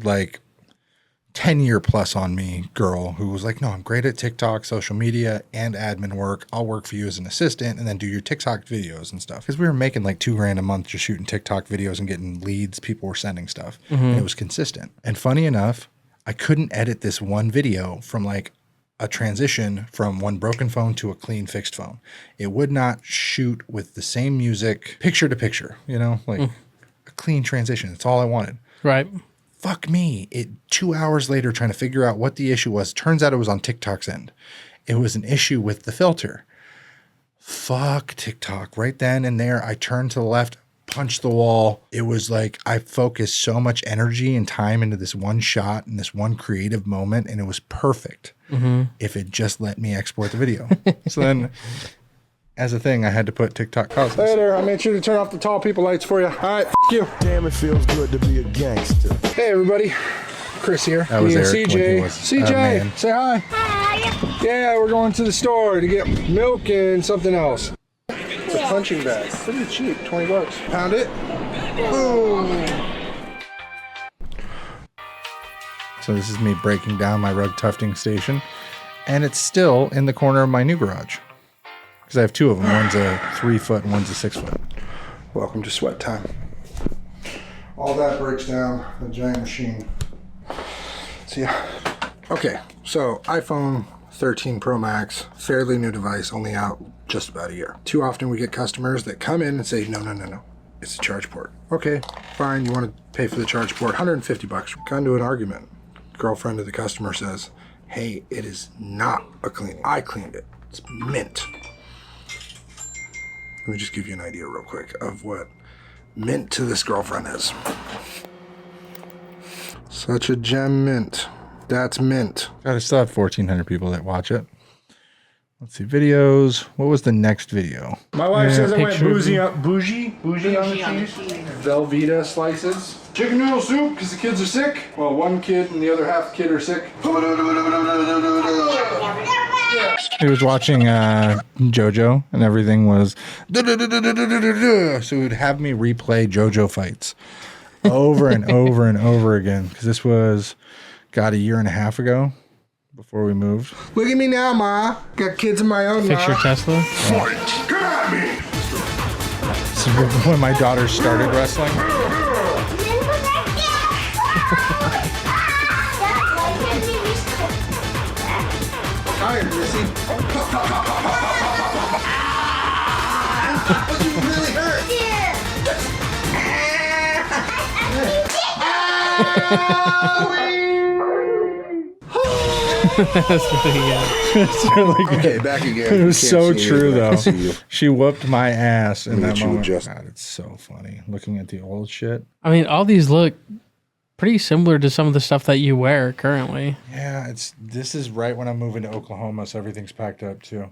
10-year plus on me girl who was like, no, I'm great at TikTok, social media, and admin work. I'll work for you as an assistant and then do your TikTok videos and stuff. Because we were making like $2,000 a month just shooting TikTok videos and getting leads. People were sending stuff. And it was consistent. And funny enough, I couldn't edit this one video from like a transition from one broken phone to a clean fixed phone. It would not shoot with the same music, picture to picture, a clean transition. That's all I wanted. Right. Fuck me. 2 hours later trying to figure out what the issue was. Turns out it was on TikTok's end. It was an issue with the filter. Fuck TikTok. Right then and there, I turned to the left, punched the wall. It was like I focused so much energy and time into this one shot and this one creative moment, and it was perfect if it just let me export the video. So then, as a thing, I had to put TikTok causes. Later, I made sure to turn off the tall people lights for you. All right, you. Damn, it feels good to be a gangster. Hey, everybody. Chris here. That was Me and Eric when he CJ. was a CJ, man. say hi. Hi. Yeah, we're going to the store to get milk and something else. It's a punching bag. Pretty cheap, $20. Pound it. Boom. So this is me breaking down my rug tufting station, and it's still in the corner of my new garage because I have two of them. One's a 3-foot and one's a 6-foot. Welcome to sweat time. All that breaks down a giant machine. See ya. Okay, so iPhone 13 Pro Max, fairly new device, only out just about a year. Too often we get customers that come in and say, no. It's a charge port. Okay, fine, you want to pay for the charge port, $150. Got into an argument. Girlfriend of the customer says, hey, it is not a cleaning. I cleaned it. It's mint. Let me just give you an idea real quick of what mint to this girlfriend is. Such a gem mint. That's mint. God, I still have 1,400 people that watch it. Let's see, videos. What was the next video? My wife says I went picture of bougie on the cheese. Velveeta slices. Chicken noodle soup because the kids are sick. Well, one kid and the other half kid are sick. He was watching JoJo, and everything was so he would have me replay JoJo fights over and over and over again because this was, a year and a half ago before we moved. Look at me now, Ma. Got kids of my own, Fix your Ma. Tesla. Fight! Get at me! So when my daughter started wrestling, Tired, Missy. You really hurt. That's really good. it's really good. Okay, back again. It was You so can't see me, true, but I though. can see you. She whooped my ass in Look that at you moment. adjust. God, it's so funny looking at the old shit. I mean, all these look pretty similar to some of the stuff that you wear currently. Yeah, this is right when I'm moving to Oklahoma, so everything's packed up too.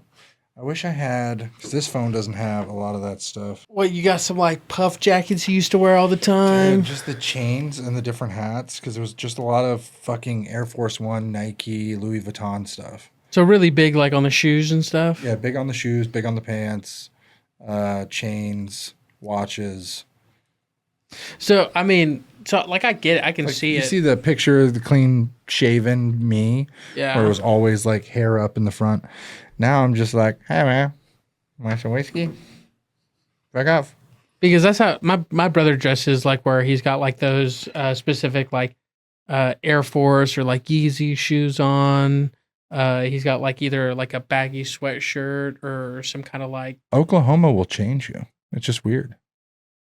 I wish I had, because this phone doesn't have a lot of that stuff. What, you got some like puff jackets you used to wear all the And time? just the chains and the different hats, because there was just a lot of fucking Air Force One, Nike, Louis Vuitton stuff. So really big like on the shoes and stuff? Yeah, big on the shoes, big on the pants, chains, watches. So, I mean, like I get it. I can Like, see you it. see the picture of the clean shaven me, Yeah. where it was always like hair up in the front. Now I'm just like, hey man, want some whiskey? Back off. Because that's how my brother dresses, like where he's got like those specific like Air Force or like Yeezy shoes on. He's got like either like a baggy sweatshirt or some kind of like. Oklahoma will change you. It's just weird.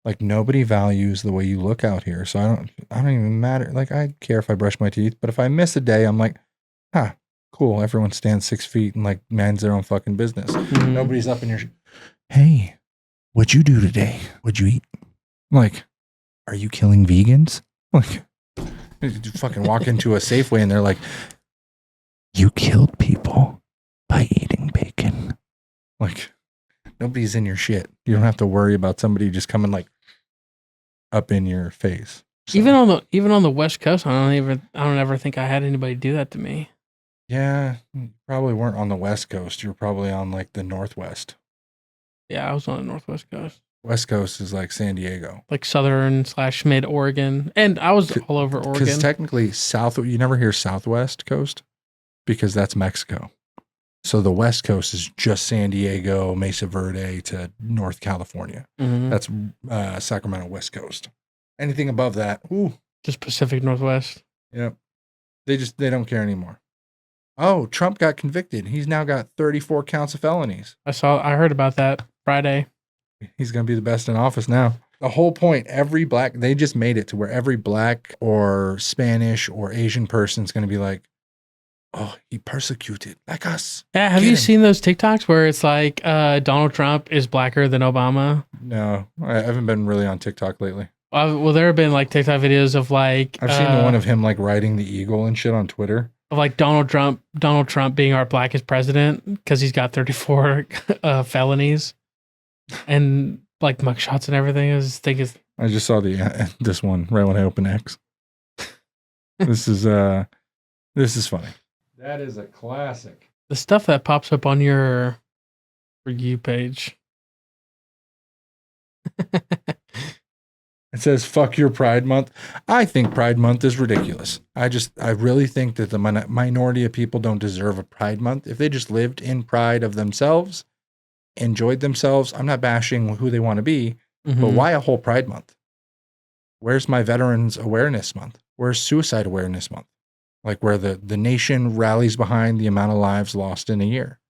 Like nobody values the way you look out here. So I don't even matter. Like I care if I brush my teeth, but if I miss a day, I'm like, Cool. Everyone stands 6 feet and like minds their own fucking business. Mhm. Nobody's up in your. Hey, what'd you do today? What'd you eat? Like, are you killing vegans? Like, you fucking walk into a Safeway and they're like, you killed people by eating bacon. Like, nobody's in your shit. You don't have to worry about somebody just coming like up in your face. So, Even on the West Coast, I don't ever think I had anybody do that to me. yeah, you probably weren't on the West Coast. You were probably on like the Northwest. Yeah, I was on the Northwest Coast, West Coast is like San Diego. like southern/mid Oregon, and I was all over Because Oregon. technically, you never hear Southwest Coast because that's Mexico. So the West Coast is just San Diego, Mesa Verde to North California. Mhm. That's Sacramento West Coast. Anything above that, ooh, Just Pacific Northwest. yep. They don't care anymore. Oh, Trump got convicted. He's now got 34 counts of felonies. I heard about that Friday. He's going to be the best in office now. The whole point, they just made it to where every black or Spanish or Asian person is going to be like, oh, he persecuted like us. Yeah, have Get you him. seen those TikToks where it's like Donald Trump is blacker than Obama? No, I haven't been really on TikTok lately. Well, there have been like TikTok videos of like I've seen the one of him like riding the eagle and shit on Twitter. of like Donald Trump being our blackest president because he's got 34 felonies and like mugshots and everything. I just think it's I just saw this one right when I opened X. This is funny. That is a classic. the stuff that pops up on your For You page. It says, fuck your Pride Month. I think Pride Month is ridiculous. I really think that the minority of people don't deserve a Pride Month. If they just lived in pride of themselves, enjoyed themselves, I'm not bashing who they want to be, but Mhm. why a whole Pride Month? Where's my Veterans Awareness Month? Where's Suicide Awareness Month? Like where the nation rallies behind the amount of lives lost in a year.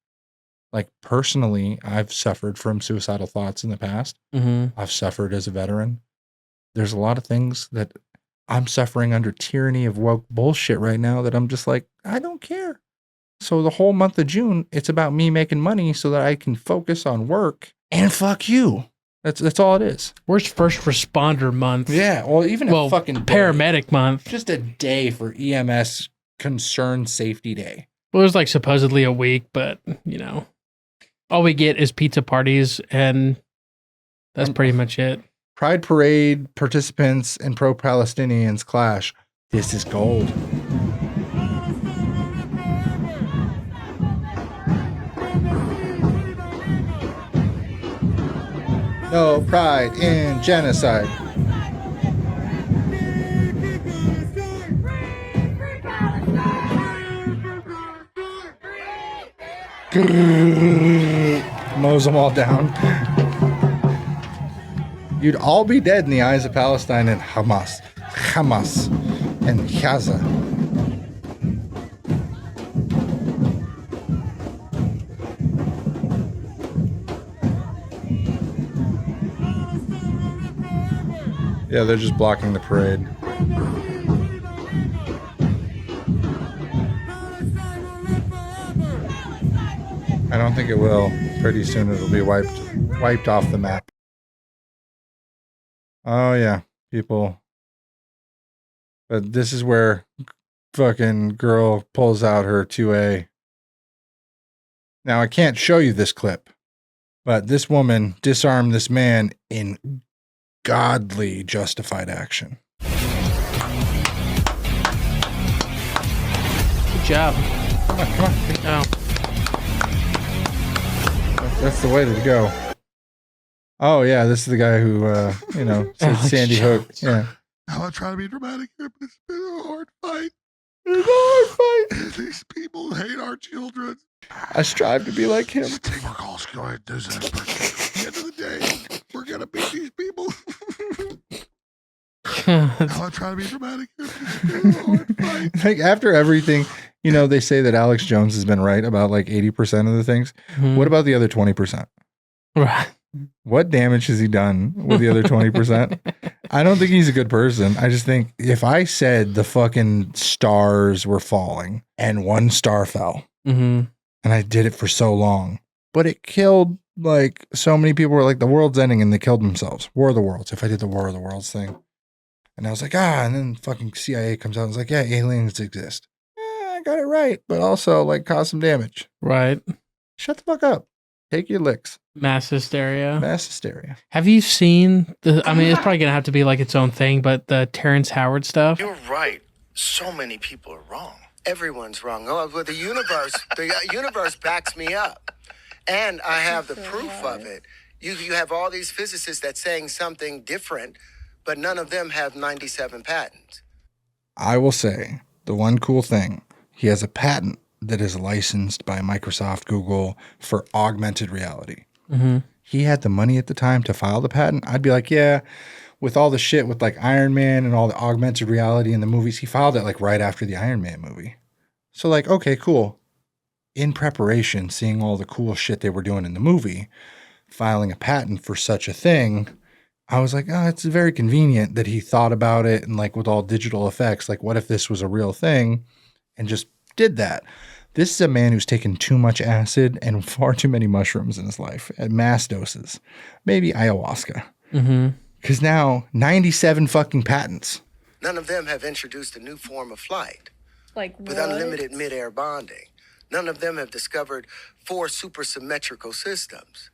Like personally, I've suffered from suicidal thoughts in the past. Mhm. I've suffered as a veteran. There's a lot of things that I'm suffering under tyranny of woke bullshit right now that I'm just like, I don't care. So the whole month of June, it's about me making money so that I can focus on work and fuck you. That's all it is. Where's First Responder Month? Yeah. Well, even a fucking day. Paramedic Month. Just a day for EMS Concerned Safety Day. Well, it was like supposedly a week, but all we get is pizza parties, and that's pretty much it. Pride Parade participants and pro-Palestinians clash. This is gold. No pride in genocide. Mows them all down. You'd all be dead in the eyes of Palestine and Hamas, and Gaza. Yeah, they're just blocking the parade. I don't think it will. Pretty soon it'll be wiped off the map. Oh yeah, people. But this is where fucking girl pulls out her 2A. Now I can't show you this clip, but this woman disarmed this man in godly justified action. Good job. Come on. Oh. That's the way to go. Oh yeah, this is the guy who said Alex Sandy Hook. Yeah. I'm not trying to be dramatic here, but it's been a hard fight. It's a hard fight. These people hate our children. I strive to be like him. Take our calls, go ahead, do that. But at the end of the day, we're gonna beat these people. I'm not trying to be dramatic here, but it's been a hard fight. Like after everything, they say that Alex Jones has been right about like 80% of the things. Mhm. What about the other 20%? Right. What damage has he done with the other 20%? I don't think he's a good person. I just think if I said the fucking stars were falling and one star fell, Mm-hmm. and I did it for so long, but it killed like so many people were like the world's ending and they killed themselves. War of the Worlds. If I did the War of the Worlds thing, and I was like, and then fucking CIA comes out and is like, yeah, aliens exist. I got it right, but also like cause some damage. Right. Shut the fuck up. Take your licks. Mass hysteria. Mass hysteria. Have you seen the? I mean, it's probably gonna have to be like its own thing, but the Terrence Howard stuff. You're right. So many people are wrong. Everyone's wrong. Oh, but the universe backs me up. And I have the proof of it. You have all these physicists that's saying something different, but none of them have 97 patents. I will say the one cool thing, he has a patent that is licensed by Microsoft, Google for augmented reality. Mm-hmm. He had the money at the time to file the patent. I'd be like, yeah, with all the shit with like Iron Man and all the augmented reality in the movies, he filed it like right after the Iron Man movie. So like, okay, cool. In preparation, seeing all the cool shit they were doing in the movie, filing a patent for such a thing, I was like, it's very convenient that he thought about it and like with all digital effects, like what if this was a real thing and just did that. This is a man who's taken too much acid and far too many mushrooms in his life at mass doses, maybe ayahuasca. Mm-hmm. Because now 97 fucking patents. None of them have introduced a new form of flight. Like with what? unlimited mid-air bonding. None of them have discovered 4 supersymmetrical systems.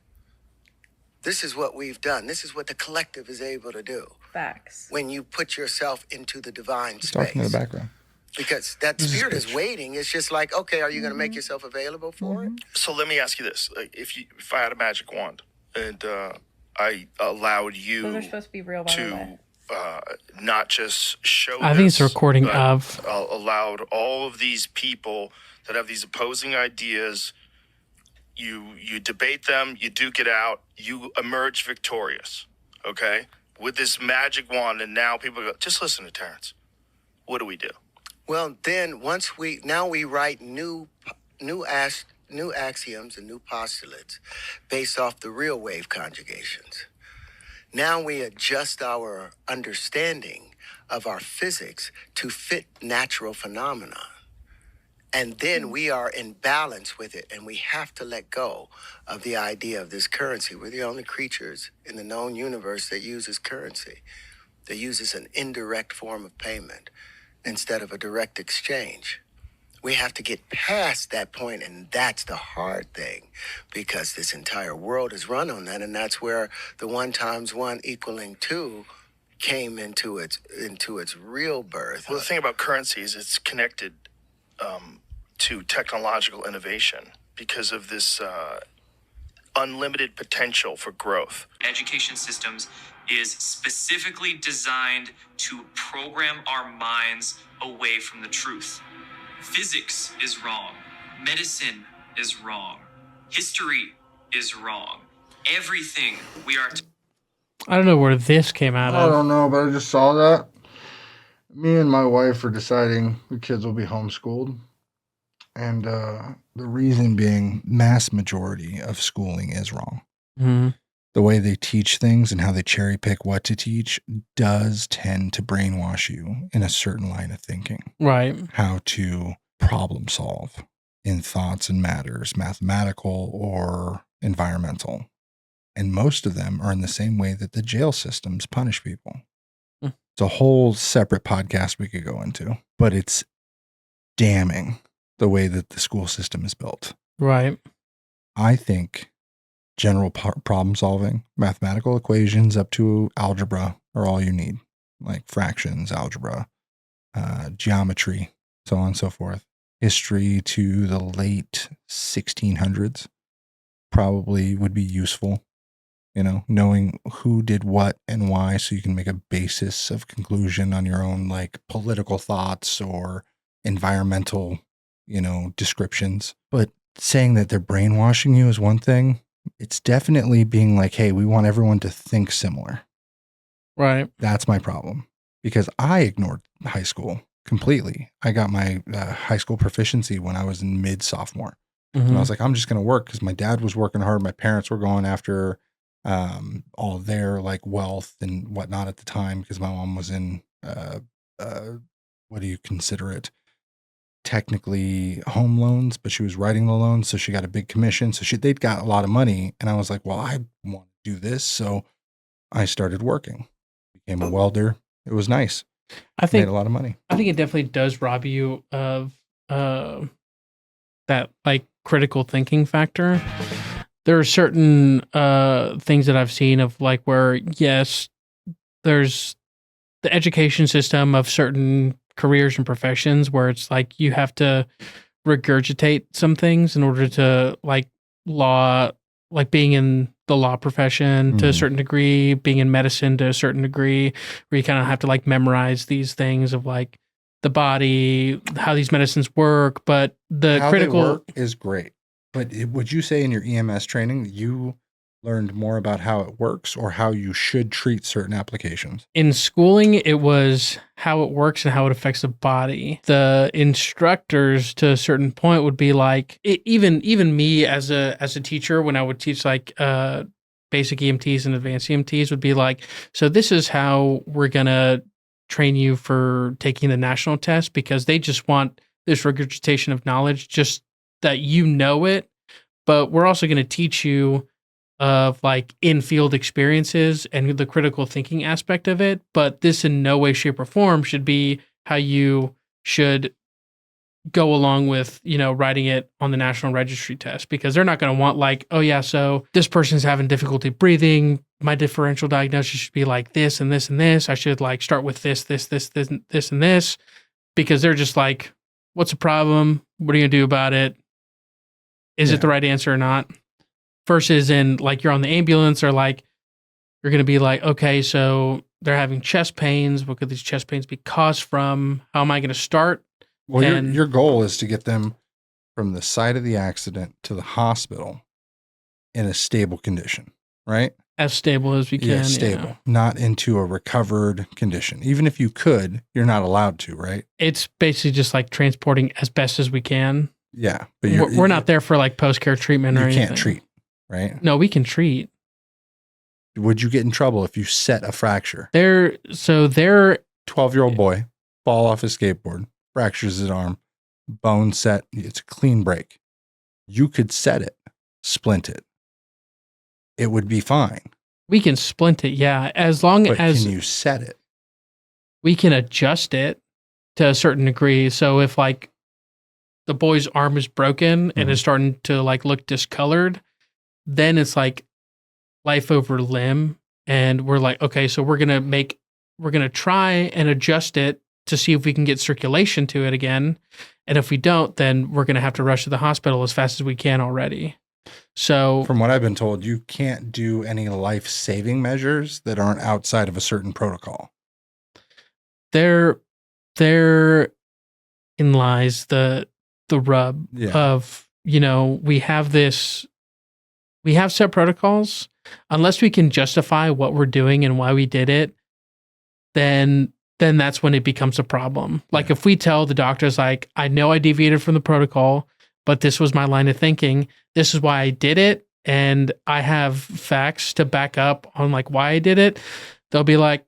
This is what we've done. This is what the collective is able to do. Facts. When you put yourself into the divine He's space. talking in the background. Because that spirit is waiting. It's just like, okay, are you going to make yourself available for it? So let me ask you this: like, if I had a magic wand and I allowed you Those are supposed to be real, by the way. not just show, I think it's a this, recording but of. allowed all of these people that have these opposing ideas. You debate them, you duke it out, you emerge victorious. Okay, with this magic wand, and now people go, just listen to Terrence. What do we do? Well, then once we write new axioms and new postulates based off the real wave conjugations. Now we adjust our understanding of our physics to fit natural phenomena. And then we are in balance with it, and we have to let go of the idea of this currency. We're the only creatures in the known universe that uses currency, that uses an indirect form of payment instead of a direct exchange. We have to get past that point, and that's the hard thing, because this entire world is run on that, and that's where the 1 × 1 = 2 came into its real birth. Well, the thing about currency is it's connected to technological innovation because of this unlimited potential for growth. Education systems is specifically designed to program our minds away from the truth. Physics is wrong. Medicine is wrong. History is wrong. Everything we are... I don't know where this came out I of. don't know, but I just saw that. Me and my wife are deciding the kids will be homeschooled. And the reason being, mass majority of schooling is wrong. Mm-hmm. The way they teach things and how they cherry pick what to teach does tend to brainwash you in a certain line of thinking. Right. How to problem solve in thoughts and matters, mathematical or environmental. And most of them are in the same way that the jail systems punish people. Mm. It's a whole separate podcast we could go into, but it's damning the way that the school system is built. Right. I think general problem solving, mathematical equations up to algebra are all you need, like fractions, algebra, geometry, so on and so forth. History to the late 1600s probably would be useful, knowing who did what and why, so you can make a basis of conclusion on your own, like political thoughts or environmental descriptions. But saying that they're brainwashing you is one thing. It's definitely being like, hey, we want everyone to think similar. Right. That's my problem, because I ignored high school completely. I got my high school proficiency when I was in mid-sophomore. Mm-hmm. And I was like, I'm just going to work, because my dad was working hard. My parents were going after all their like wealth and whatnot at the time, because my mom was in what do you consider it? Technically home loans, but she was writing the loans, so she got a big commission. So they'd got a lot of money, and I was like, well, I want to do this, so I started working, became a welder. It was nice. I think made a lot of money. I think it definitely does rob you of that like critical thinking factor. There are certain things that I've seen of like where yes, there's the education system of certain careers and professions where it's like you have to regurgitate some things in order to like law, like being in the law profession to a certain degree, being in medicine to a certain degree, where you kind of have to like memorize these things of like the body, how these medicines work. But the How critical they work is great. But would you say in your EMS training that you learned more about how it works or how you should treat certain applications? in schooling, it was how it works and how it affects the body. The instructors to a certain point would be like, even me as a teacher, when I would teach like basic EMTs and advanced EMTs would be like, so this is how we're gonna train you for taking the national test, because they just want this regurgitation of knowledge, just that you know it, but we're also going to teach you of like in-field experiences and the critical thinking aspect of it. But this in no way, shape, or form should be how you should go along with, writing it on the national registry test, because they're not going to want like, oh yeah, so this person's having difficulty breathing. My differential diagnosis should be like this and this and this. I should like start with this, and this, because they're just like, what's the problem? What are you going to do about it? Is it the right answer or not? Versus in like you're on the ambulance, or like you're going to be like, okay, so they're having chest pains. What could these chest pains be caused from? How am I going to start? Well, your goal is to get them from the site of the accident to the hospital in a stable condition, right? As stable as we can. Yeah, stable, not into a recovered condition. Even if you could, you're not allowed to, right? It's basically just like transporting as best as we can. Yeah, but we're not there for like post-care treatment or anything. You can't treat, right? No, we can treat. Would you get in trouble if you set a fracture? They're 12-year-old boy fall off his skateboard, fractures his arm, bone set. It's a clean break. You could set it, splint it. It would be fine. We can splint it, yeah, as long as can you set it? We can adjust it to a certain degree. So if like the boy's arm is broken and is starting to like look discolored, then it's like life over limb. And we're like, okay, so we're going to try and adjust it to see if we can get circulation to it again. And if we don't, then we're going to have to rush to the hospital as fast as we can already. So from what I've been told, you can't do any life-saving measures that aren't outside of a certain protocol. Therein lies the rub of, we have set protocols. Unless we can justify what we're doing and why we did it, then that's when it becomes a problem. Like if we tell the doctors, like, I know I deviated from the protocol, but this was my line of thinking. This is why I did it. And I have facts to back up on like why I did it. They'll be like,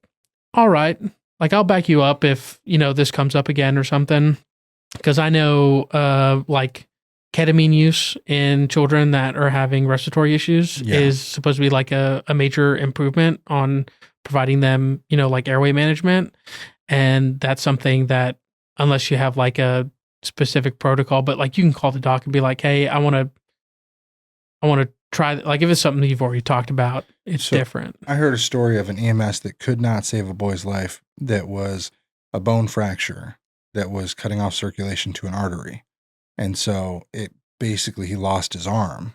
all right, like I'll back you up if, this comes up again or something. Because I know like ketamine use in children that are having respiratory issues is supposed to be like a major improvement on providing them, like airway management. And that's something that unless you have like a specific protocol, but like you can call the doc and be like, hey, I want to try, like if it's something that you've already talked about, it's different. I heard a story of an EMS that could not save a boy's life that was a bone fracture that was cutting off circulation to an artery. And so he lost his arm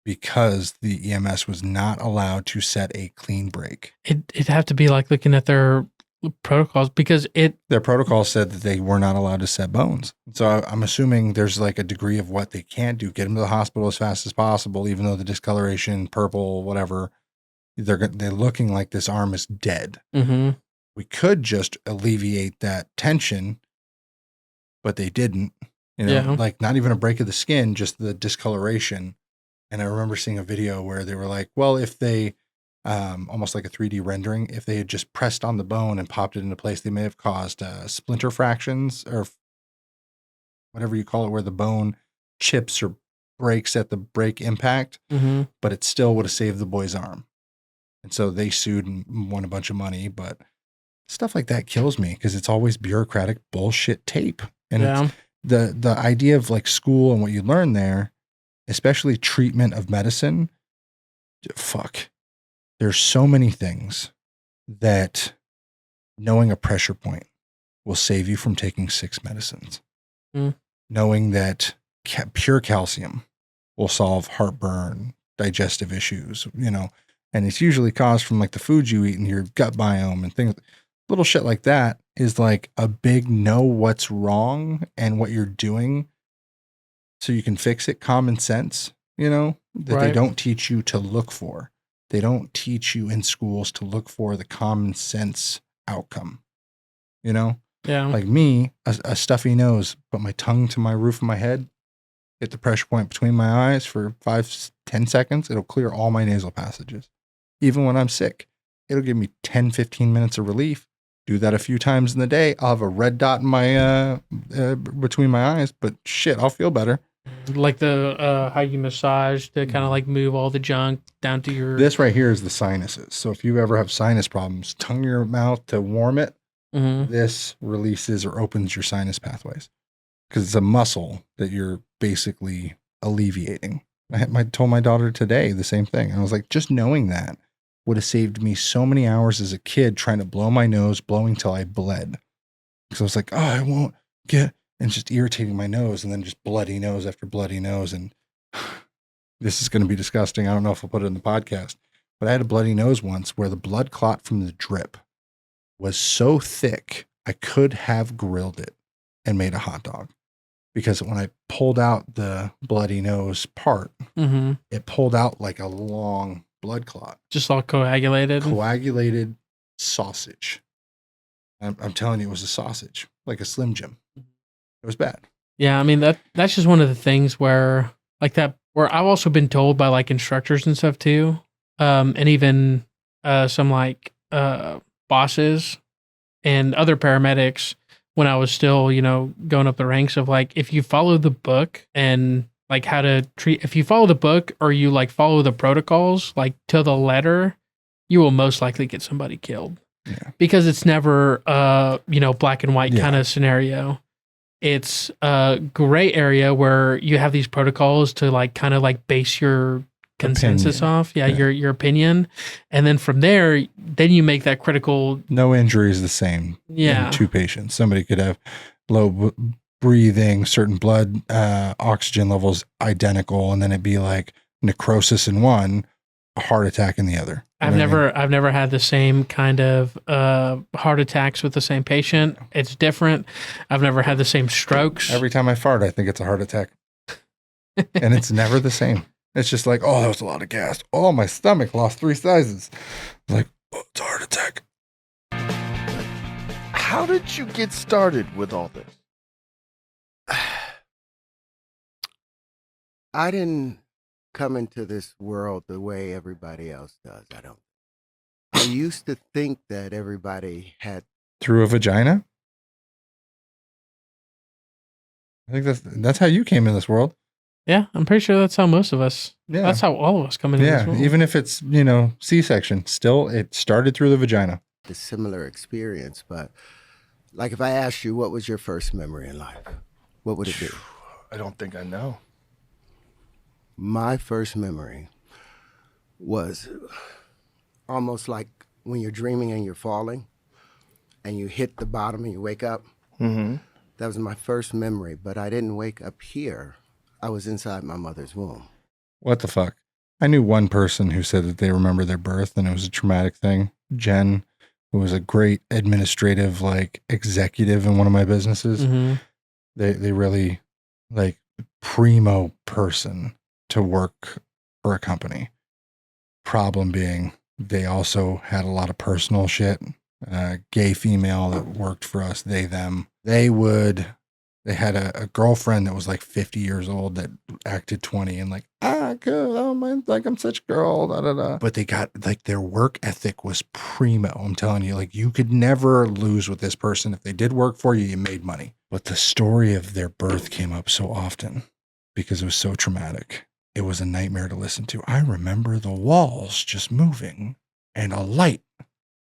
because the EMS was not allowed to set a clean break. It'd have to be like looking at their protocols, because their protocol said that they were not allowed to set bones. So I'm assuming there's like a degree of what they can't do. Get them to the hospital as fast as possible, even though the discoloration, purple, whatever, they're looking like this arm is dead. Mm-hmm. We could just alleviate that tension, but they didn't. Like not even a break of the skin, just the discoloration. And I remember seeing a video where they were like, well, if they, almost like a 3D rendering, if they had just pressed on the bone and popped it into place, they may have caused splinter fractions or whatever you call it, where the bone chips or breaks at the break impact, but it still would have saved the boy's arm. And so they sued and won a bunch of money. But stuff like that kills me because it's always bureaucratic bullshit tape. And it's the idea of like school and what you learn there, especially treatment of medicine, fuck. There's so many things that knowing a pressure point will save you from taking 6 medicines. Knowing that pure calcium will solve heartburn, digestive issues, and it's usually caused from like the food you eat and your gut biome and things. Little shit like that is like a big know what's wrong and what you're doing so you can fix it. Common sense, that they don't teach you to look for. They don't teach you in schools to look for the common sense outcome, Yeah. Like me, a stuffy nose, put my tongue to my roof of my head, hit the pressure point between my eyes for 5-10 seconds. It'll clear all my nasal passages. Even when I'm sick, it'll give me 10-15 minutes of relief. Do that a few times in the day. I'll have a red dot in my between my eyes, but shit, I'll feel better. Like the how you massage to kind of like move all the junk down to your. This right here is the sinuses. So if you ever have sinus problems, tongue your mouth to warm it. This releases or opens your sinus pathways because it's a muscle that you're basically alleviating. I told my daughter today the same thing. And I was like, just knowing that would have saved me so many hours as a kid trying to blow my nose, blowing till I bled. Because I was like, I won't get, and just irritating my nose and then just bloody nose after bloody nose. And this is going to be disgusting. I don't know if I'll put it in the podcast, but I had a bloody nose once where the blood clot from the drip was so thick, I could have grilled it and made a hot dog. Because when I pulled out the bloody nose part, it pulled out like a long blood clot. Just all coagulated? Coagulated sausage. I'm telling you, it was a sausage, like a Slim Jim. It was bad. Yeah, I mean, that's just one of the things where, like that, where I've also been told by like instructors and stuff too, and even some like bosses and other paramedics when I was still, going up the ranks of like, if you follow the book and like how to treat, if you follow the book or you like follow the protocols, like to the letter, you will most likely get somebody killed because it's never, black and white kind of scenario. It's a gray area where you have these protocols to like kind of like base your consensus off. Your opinion. And then from there, then you make that critical. No injury is the same in 2 patients. Somebody could have low breathing, certain blood oxygen levels identical, and then it'd be like necrosis in one, a heart attack in the other. I've never had the same kind of heart attacks with the same patient. It's different. I've never had the same strokes. Every time I fart, I think it's a heart attack. And it's never the same. It's just like, that was a lot of gas. Oh, my stomach lost 3 sizes. Like, it's a heart attack. How did you get started with all this? I didn't come into this world the way everybody else does. I used to think that everybody had through a vagina. I think that's how you came in this world. Yeah, I'm pretty sure that's how most of us. Yeah, that's how all of us come into this world. Even if it's C-section, still it started through the vagina. A similar experience, but like if I asked you, what was your first memory in life? What would it be? I don't think I know. My first memory was almost like when you're dreaming and you're falling and you hit the bottom and you wake up. That was my first memory, but I didn't wake up here. I was inside my mother's womb. What the fuck? I knew one person who said that they remember their birth and it was a traumatic thing. Jen, who was a great administrative executive in one of my businesses. They really primo person to work for a company. Problem being, they also had a lot of personal shit. Gay female that worked for us, they, them. They would They had a girlfriend that was like 50 years old that acted 20 and like, good. Oh my, like I'm such a girl. Da, da, da. But they got like their work ethic was primo. I'm telling you, like you could never lose with this person. If they did work for you, you made money. But the story of their birth came up so often because it was so traumatic. It was a nightmare to listen to. I remember the walls just moving and a light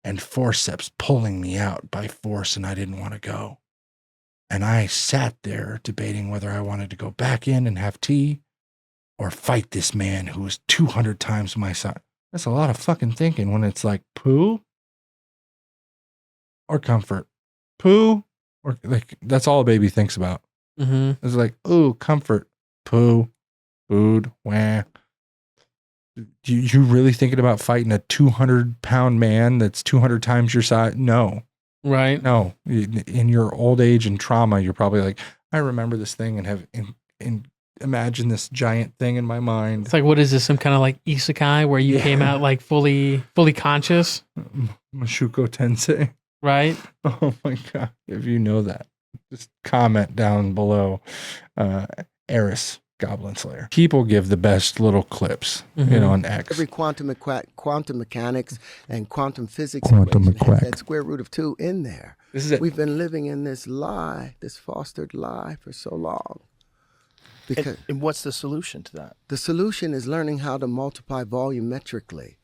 and forceps pulling me out by force, and I didn't want to go. And I sat there debating whether I wanted to go back in and have tea or fight this man who was 200 times my size. That's a lot of fucking thinking when it's like poo or comfort. Poo or like, that's all a baby thinks about. Mm-hmm. It's like, ooh, comfort, poo, food, wah. You really thinking about fighting a 200-pound man that's 200 times your size? No. Right. No, in your old age and trauma, you're probably like, I remember this thing and have imagine this giant thing in my mind. It's like, what is this? Some kind of like isekai where you came out like fully conscious? Mashuko Tensei. Right. Oh my God. If you know that, just comment down below. Eris, Goblin Slayer. People give the best little clips, on X. Every quantum mechanics and quantum physics Quantum equation has that square root of 2 in there. This is it. We've been living in this lie, this fostered lie for so long. Because and what's the solution to that? the solution is learning how to multiply volumetrically,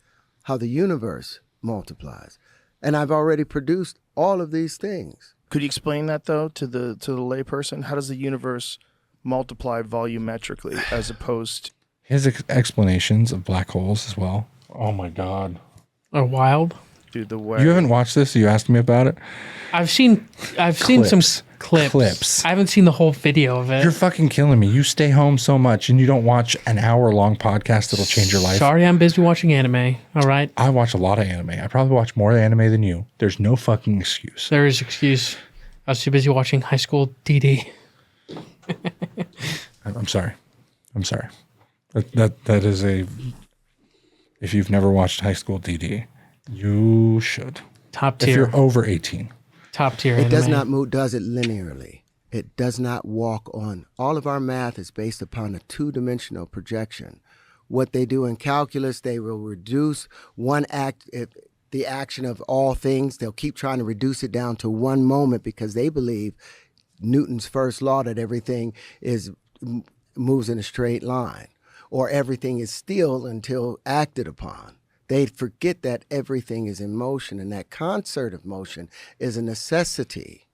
how the universe multiplies. And I've already produced all of these things. Could you explain that though to the layperson? How does the universe multiply volumetrically as opposed? His explanations of black holes as well. Oh my God. Are wild. Dude, the way You haven't watched this? You asked me about it? I've seen some clips. I haven't seen the whole video of it. You're fucking killing me. You stay home so much and you don't watch an hour-long podcast that'll change your life. Sorry, I'm busy watching anime. All right. I watch a lot of anime. I probably watch more anime than you. There's no fucking excuse. There is excuse. I was too busy watching High School DD. I'm sorry. That is a. If you've never watched High School DD, you should. Top tier. If you're over 18. Top tier. It does anime. not move, does it linearly. It does not walk on. All of our math is based upon a two-dimensional projection. What they do in calculus, they will reduce the action of all things. They'll keep trying to reduce it down to one moment because they believe Newton's first law that everything moves in a straight line, or everything is still until acted upon. They forget that everything is in motion, and that concert of motion is a necessity.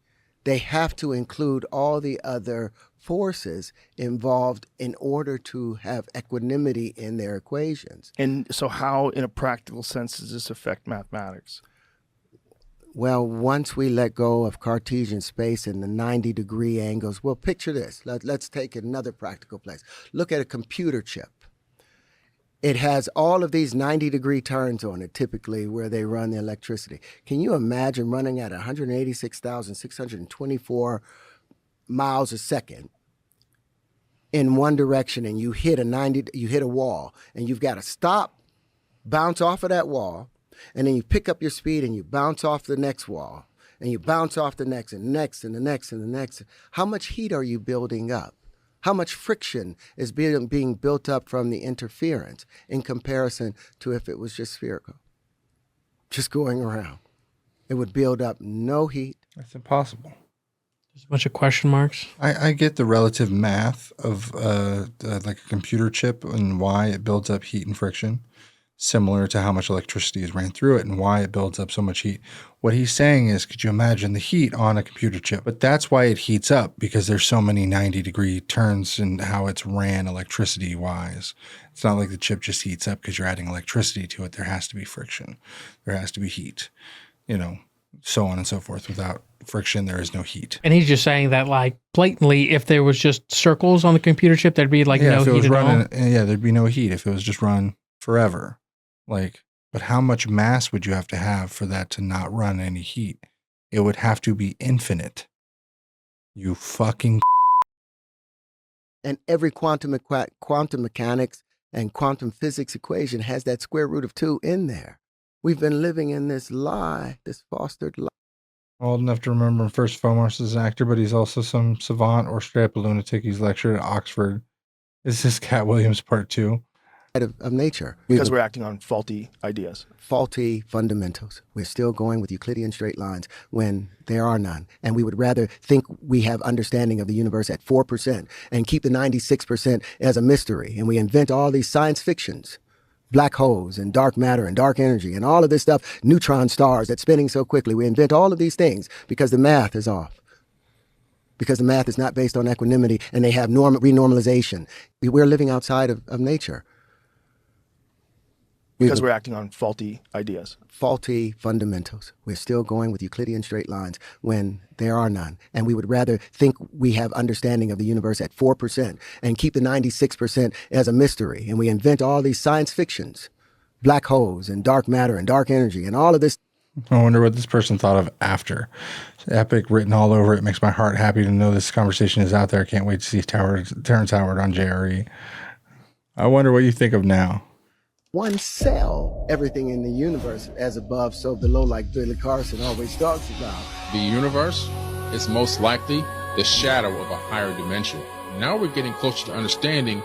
They have to include all the other forces involved in order to have equanimity in their equations. And so how, in a practical sense, does this affect mathematics? Well, once we let go of Cartesian space and the 90-degree angles, well, picture this. Let's take another practical place. Look at a computer chip. It has all of these 90-degree turns on it, typically, where they run the electricity. Can you imagine running at 186,624 miles a second in one direction, and you hit a wall, and you've got to stop, bounce off of that wall, and then you pick up your speed and you bounce off the next wall, and you bounce off the next and next and the next and the next. How much heat are you building up? How much friction is being built up from the interference in comparison to if it was just spherical, just going around? It would build up no heat. That's impossible. There's a bunch of question marks. I get the relative math of like a computer chip and why it builds up heat and friction, similar to how much electricity is ran through it and why it builds up so much heat. What he's saying is, could you imagine the heat on a computer chip? But that's why it heats up, because there's so many 90-degree turns in how it's ran electricity-wise. It's not like the chip just heats up because you're adding electricity to it. There has to be friction. There has to be heat, so on and so forth. Without friction, there is no heat. And he's just saying that, like, blatantly, if there was just circles on the computer chip, there'd be, like, no heat at all. Yeah, there'd be no heat if it was just run forever. But how much mass would you have to have for that to not run any heat? It would have to be infinite. You fucking. And every quantum mechanics and quantum physics equation has that square root of 2 in there. We've been living in this lie, this fostered lie. Old enough to remember him first and foremost as an actor, but he's also some savant or straight up a lunatic. He's lectured at Oxford. Is this Cat Williams Part 2? Of nature. Because we're acting on faulty ideas. Faulty fundamentals. We're still going with Euclidean straight lines when there are none. And we would rather think we have understanding of the universe at 4% and keep the 96% as a mystery. And we invent all these science fictions. Black holes and dark matter and dark energy and all of this stuff, neutron stars that's spinning so quickly. We invent all of these things because the math is off. Because the math is not based on equanimity and they have renormalization. We're living outside of nature. Because we're acting on faulty ideas. Faulty fundamentals. We're still going with Euclidean straight lines when there are none. And we would rather think we have understanding of the universe at 4% and keep the 96% as a mystery. And we invent all these science fictions. Black holes and dark matter and dark energy and all of this. I wonder what this person thought of after. It's epic, written all over it. Makes my heart happy to know this conversation is out there. I can't wait to see Terrence Howard on JRE. I wonder what you think of now. One cell, everything in the universe as above, so below, like Billy Carson always talks about. The universe is most likely the shadow of a higher dimension. Now we're getting closer to understanding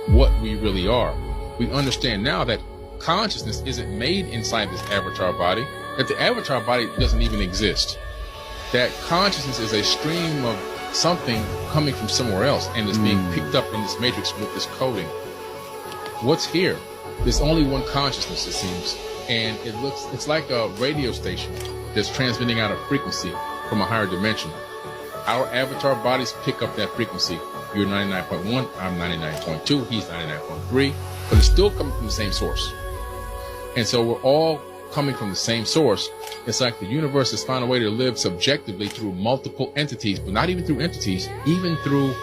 what we really are. We understand now that consciousness isn't made inside this avatar body, that the avatar body doesn't even exist, that consciousness is a stream of something coming from somewhere else and is being picked up in this matrix with this coding. What's here? There's only one consciousness, it seems, and it's like a radio station that's transmitting out a frequency from a higher dimension. Our avatar bodies pick up that frequency. You're 99.1, I'm 99.2, he's 99.3, but it's still coming from the same source. And so we're all coming from the same source. It's like the universe has found a way to live subjectively through multiple entities, but not even through entities, even through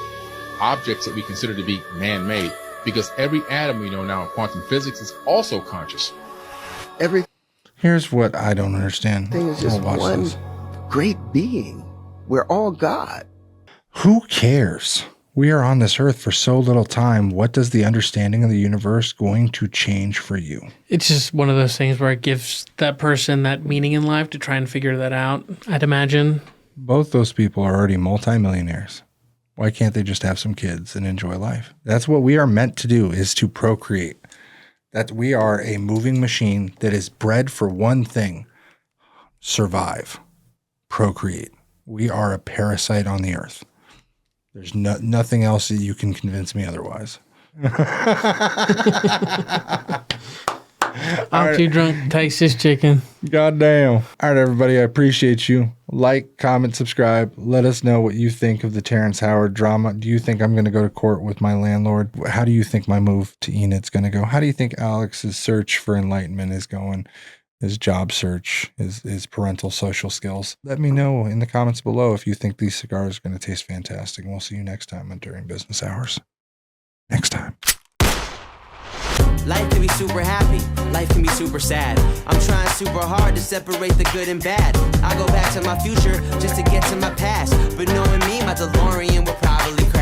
objects that we consider to be man-made. Because every atom we know now in quantum physics is also conscious. Here's what I don't understand. Thing is just one great being. We're all God. Who cares? We are on this earth for so little time. What does the understanding of the universe going to change for you? It's just one of those things where it gives that person that meaning in life to try and figure that out, I'd imagine. Both those people are already multimillionaires. Why can't they just have some kids and enjoy life? That's what we are meant to do, is to procreate. That we are a moving machine that is bred for one thing: survive, procreate. We are a parasite on the earth. There's nothing else that you can convince me otherwise. I'm too drunk to taste this chicken. Goddamn. All right, everybody. I appreciate you. Like, comment, subscribe. Let us know what you think of the Terrence Howard drama. Do you think I'm going to go to court with my landlord? How do you think my move to Enid's going to go? How do you think Alex's search for enlightenment is going? His job search, his parental social skills. Let me know in the comments below if you think these cigars are going to taste fantastic. And we'll see you next time on During Business Hours. Next time. Life can be super happy, life can be super sad. I'm trying super hard to separate the good and bad. I go back to my future just to get to my past, but knowing me, my DeLorean will probably crash.